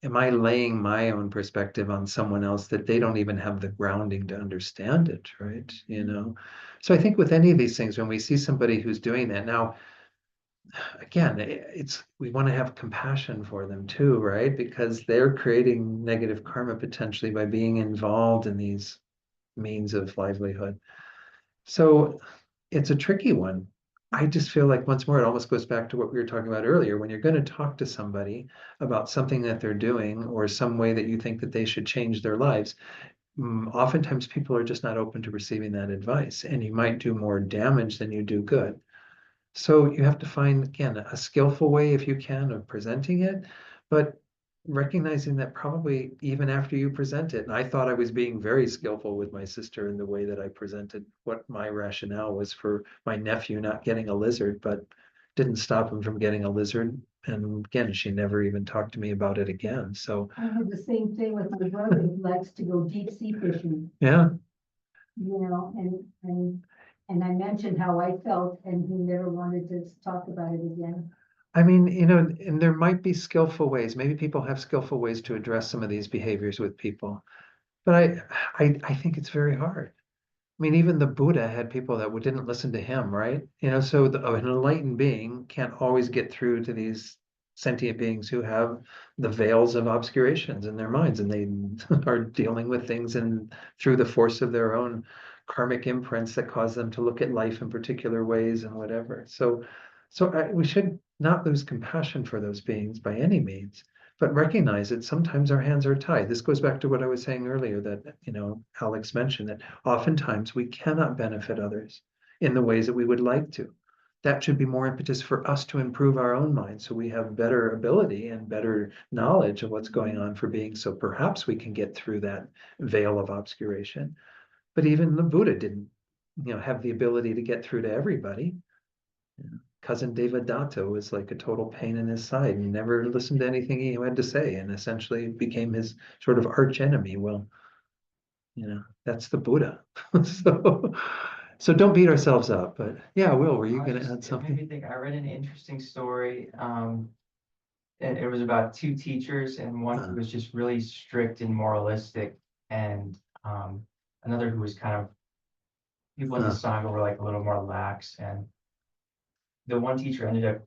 laying my own perspective on someone else that they don't even have the grounding to understand it, right? So I think with any of these things, when we see somebody who's doing that now, again, we want to have compassion for them too, right? Because they're creating negative karma potentially by being involved in these means of livelihood. So it's a tricky one. I just feel like once more, it almost goes back to what we were talking about earlier. When you're going to talk to somebody about something that they're doing or some way that you think that they should change their lives, oftentimes people are just not open to receiving that advice, and you might do more damage than you do good. So you have to find, again, a skillful way, if you can, of presenting it, but recognizing that probably even after you present it, and I thought I was being very skillful with my sister in the way that I presented what my rationale was for my nephew not getting a lizard, but didn't stop him from getting a lizard. And again, she never even talked to me about it again. So I had the same thing with my brother who likes to go deep sea fishing, yeah, and I mentioned how I felt and he never wanted to talk about it again. I mean, and there might be skillful ways. Maybe people have skillful ways to address some of these behaviors with people. But I think it's very hard. I mean, even the Buddha had people that didn't listen to him, right? So an enlightened being can't always get through to these sentient beings who have the veils of obscurations in their minds, and they are dealing with things and through the force of their own karmic imprints that cause them to look at life in particular ways and whatever. So we should not lose compassion for those beings by any means, but recognize that sometimes our hands are tied. This goes back to what I was saying earlier that, Alex mentioned, that oftentimes we cannot benefit others in the ways that we would like to. That should be more impetus for us to improve our own minds so we have better ability and better knowledge of what's going on for beings. So perhaps we can get through that veil of obscuration. But even the Buddha didn't, have the ability to get through to everybody. Cousin Devadatta was like a total pain in his side and never listened to anything he had to say and essentially became his sort of arch enemy. Well, that's the Buddha. So don't beat ourselves up. But yeah, Will, were you going to add It made me something? think, I read an interesting story. And it was about two teachers, and one who was just really strict and moralistic, and another who was kind of, people in the Sangha were like a little more lax. And the one teacher ended up,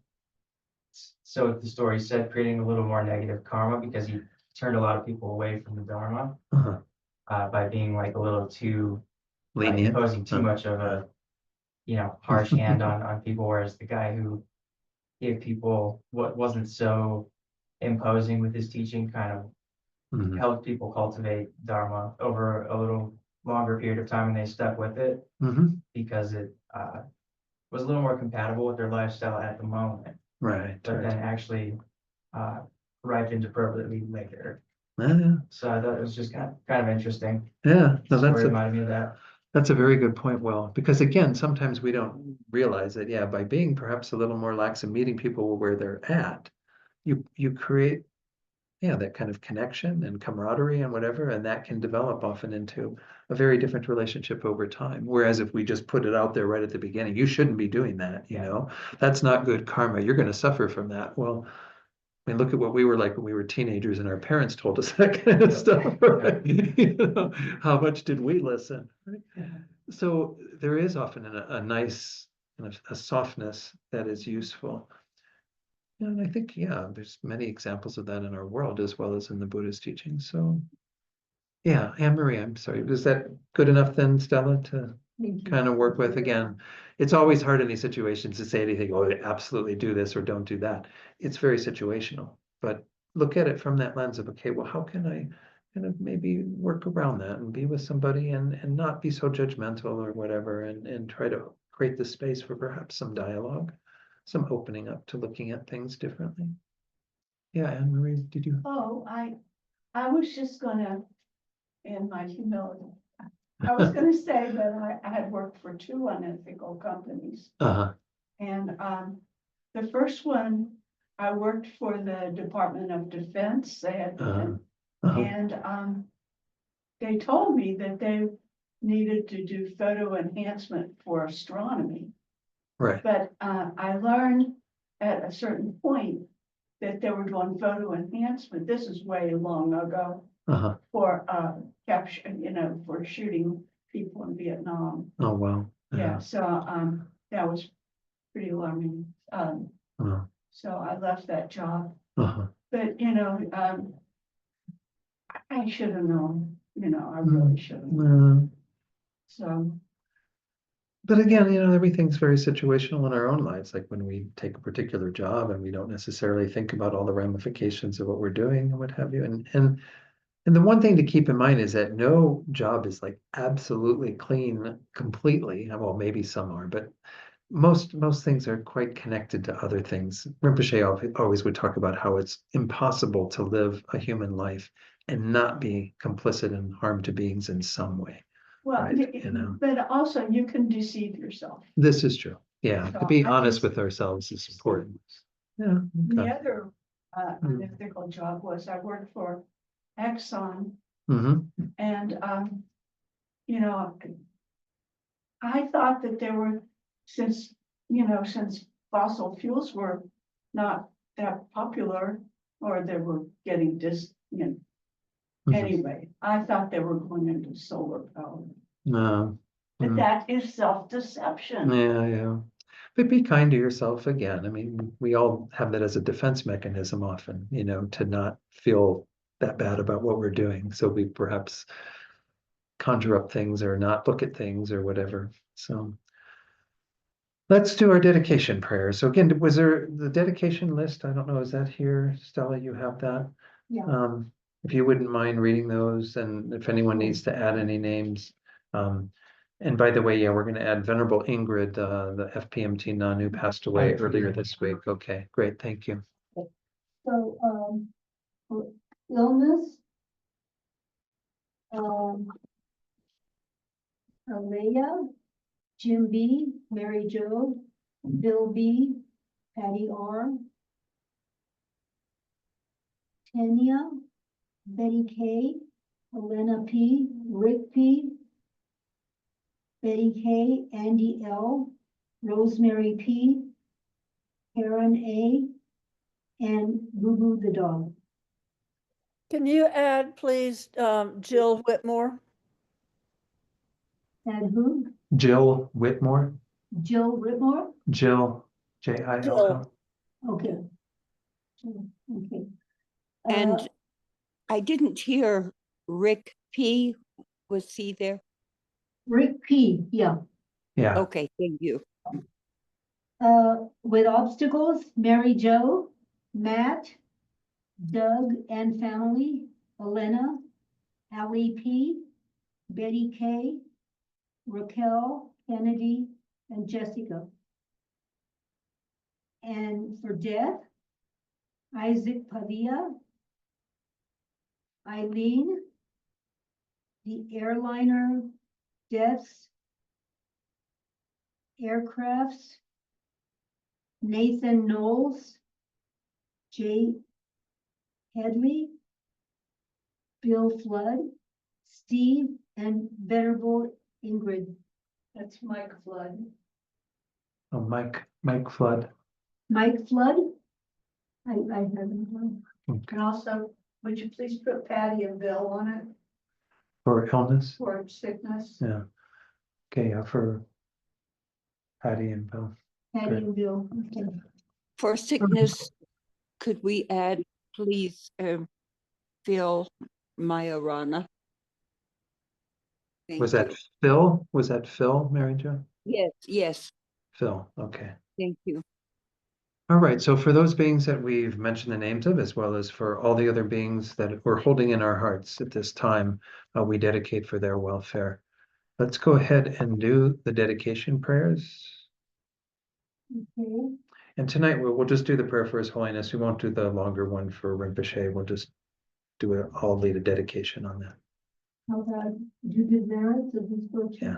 so the story said, creating a little more negative karma because he turned a lot of people away from the Dharma by being like a little too Lenient. imposing too much of a harsh hand on people, whereas the guy who gave people what wasn't so imposing with his teaching kind of Mhm. helped people cultivate Dharma over a little longer period of time, and they stuck with it Mhm. because it was a little more compatible with their lifestyle at the moment, Right. but Right. then actually ripened appropriately later. Yeah. So I thought it was just kind of interesting. Yeah. No, The story reminded me of that. that's a very good point, Will, because again, sometimes we don't realize that, yeah, by being perhaps a little more lax and meeting people where they're at, you create, yeah, that kind of connection and camaraderie and whatever, and that can develop often into a very different relationship over time. Whereas if we just put it out there right at the beginning, you shouldn't be doing that, that's not good karma. You're going to suffer from that. Well, I mean, look at what we were like when we were teenagers and our parents told us that kind of stuff, right? How much did we listen? Right? So there is often a nice kind of a softness that is useful. And I think, yeah, there's many examples of that in our world as well as in the Buddhist teaching. So yeah, Anne Marie, I'm sorry. Was that good enough then, Stella, to Thank you. kind of work with? Again, it's always hard in these situations to say anything, oh, absolutely do this or don't do that. It's very situational, but look at it from that lens of, okay, well, how can I kind of maybe work around that and be with somebody and not be so judgmental or whatever, and try to create the space for perhaps some dialogue, some opening up to looking at things differently. Yeah, Anne Marie, did you? Oh, I was just gonna, in my humility, I was gonna say that I had worked for two unethical companies. Uh-huh. And the first one, I worked for the Department of Defense. They had been Uh-huh. And, they told me that they needed to do photo enhancement for astronomy. Right. But, I learned at a certain point that they were doing photo enhancement. This is way long ago Uh-huh. for, capture, for shooting people in Vietnam. Oh, wow. Yeah, so, that was pretty alarming. Uh-huh. So I left that job, Uh-huh. but, I should have known, I really should have. Uh, So, But again, everything's very situational in our own lives, like when we take a particular job and we don't necessarily think about all the ramifications of what we're doing and what have you. And the one thing to keep in mind is that no job is like absolutely clean completely. Well, maybe some are, but most things are quite connected to other things. Rinpoche always would talk about how it's impossible to live a human life and not be complicit in harm to beings in some way. well, Right, but also you can deceive yourself. This is true. Yeah, to So be I honest just- with ourselves is important. Yeah. The Okay. other, Mm. unethical job was I worked for Exxon Hmm. and, I thought that there were, since fossil fuels were not that popular or they were getting anyway, I thought they were going into solar power. No. But Mm. that is self-deception. Yeah. But be kind to yourself again. I mean, we all have that as a defense mechanism often, to not feel that bad about what we're doing. So we perhaps conjure up things or not look at things or whatever. So let's do our dedication prayer. So again, was there the dedication list? I don't know, is that here? Stella, you have that? Yeah. If you wouldn't mind reading those, and if anyone needs to add any names. And by the way, yeah, we're going to add Venerable Ingrid, the FPMT nun who passed away earlier this week. Okay, great, thank you. So, for illness, Alea, Jim B, Mary Jo, Bill B, Patty R, Tanya, Betty K, Elena P, Rick P, Betty K, Andy L, Rosemary P, Karen A, and Boo Boo the dog. Can you add, please, Jill Whitmore? And who? Jill Whitmore, Jill Whitmore? Jill, Jill. Okay. Okay. And I didn't hear Rick P. Was he there? Rick P, yeah. Yeah, Okay, thank you. With obstacles, Mary Jo, Matt, Doug and family, Elena, Allie P, Betty K, Raquel, Kennedy, and Jessica. And for death, Isaac Padilla, Eileen, the airliner deaths, aircrafts, Nathan Knowles, Jay Headley, Bill Flood, Steve, and Venerable Ingrid. That's Mike Flood. oh, Mike Flood. Mike Flood? I haven't done. And also, would you please put Patty and Bill on it For illness, for sickness? yeah. Okay, for Patty and Bill. Patty Great. and Bill. Okay. For sickness, could we add, please, Phil Majorana? Was that Phil? Was that Phil, Mary Jo? Yes, Phil, okay. thank you. All right, so for those beings that we've mentioned the names of, as well as for all the other beings that we're holding in our hearts at this time, we dedicate for their welfare. Let's go ahead and do the dedication prayers. Okay. And tonight we'll just do the prayer for His Holiness. We won't do the longer one for Rinpoche. We'll just do it. I'll lead a dedication on that. How about due to the merits of these virtues? Yeah.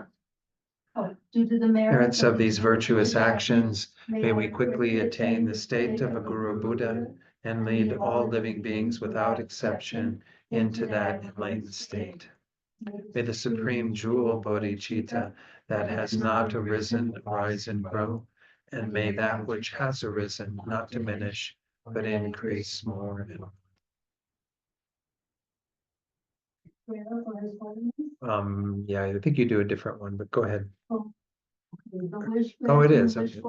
Oh, due to the Merits of these virtuous actions, may we quickly attain the state of a Guru Buddha and lead all living beings without exception into that enlightened state. May the supreme jewel Bodhicitta that has not arisen rise and grow, and may that which has arisen not diminish, but increase more and more. Yeah, I think you do a different one, but go ahead. Oh, it is. Okay.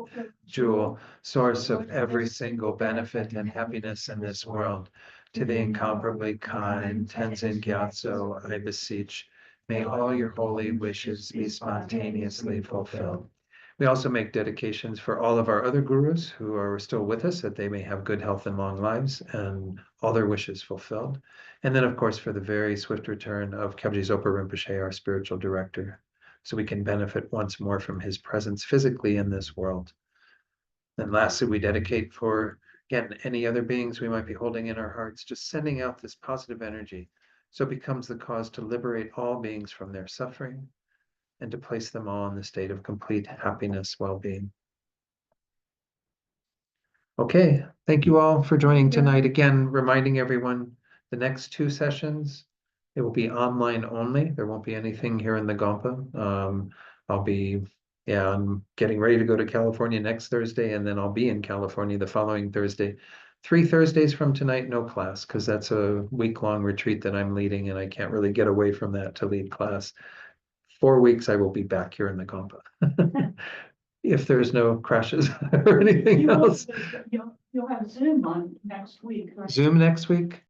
Jewel, source of every single benefit and happiness in this world, to the incomparably kind Tenzin Gyatso, I beseech, may all your holy wishes be spontaneously fulfilled. We also make dedications for all of our other gurus who are still with us, that they may have good health and long lives and all their wishes fulfilled. And then, of course, for the very swift return of Kyabji Zopa Rinpoche, our spiritual director, so we can benefit once more from his presence physically in this world. And lastly, we dedicate for, again, any other beings we might be holding in our hearts, just sending out this positive energy, so it becomes the cause to liberate all beings from their suffering and to place them all in the state of complete happiness, well-being. Okay, thank you all for joining tonight. Again, reminding everyone, the next 2 sessions, it will be online only. There won't be anything here in the Gompa. I'm getting ready to go to California next Thursday, and then I'll be in California the following Thursday. 3 Thursdays from tonight, no class, because that's a week-long retreat that I'm leading, and I can't really get away from that to lead class. 4 weeks, I will be back here in the Gompa. If there's no crashes or anything else. You'll have Zoom on next week, right? Zoom next week?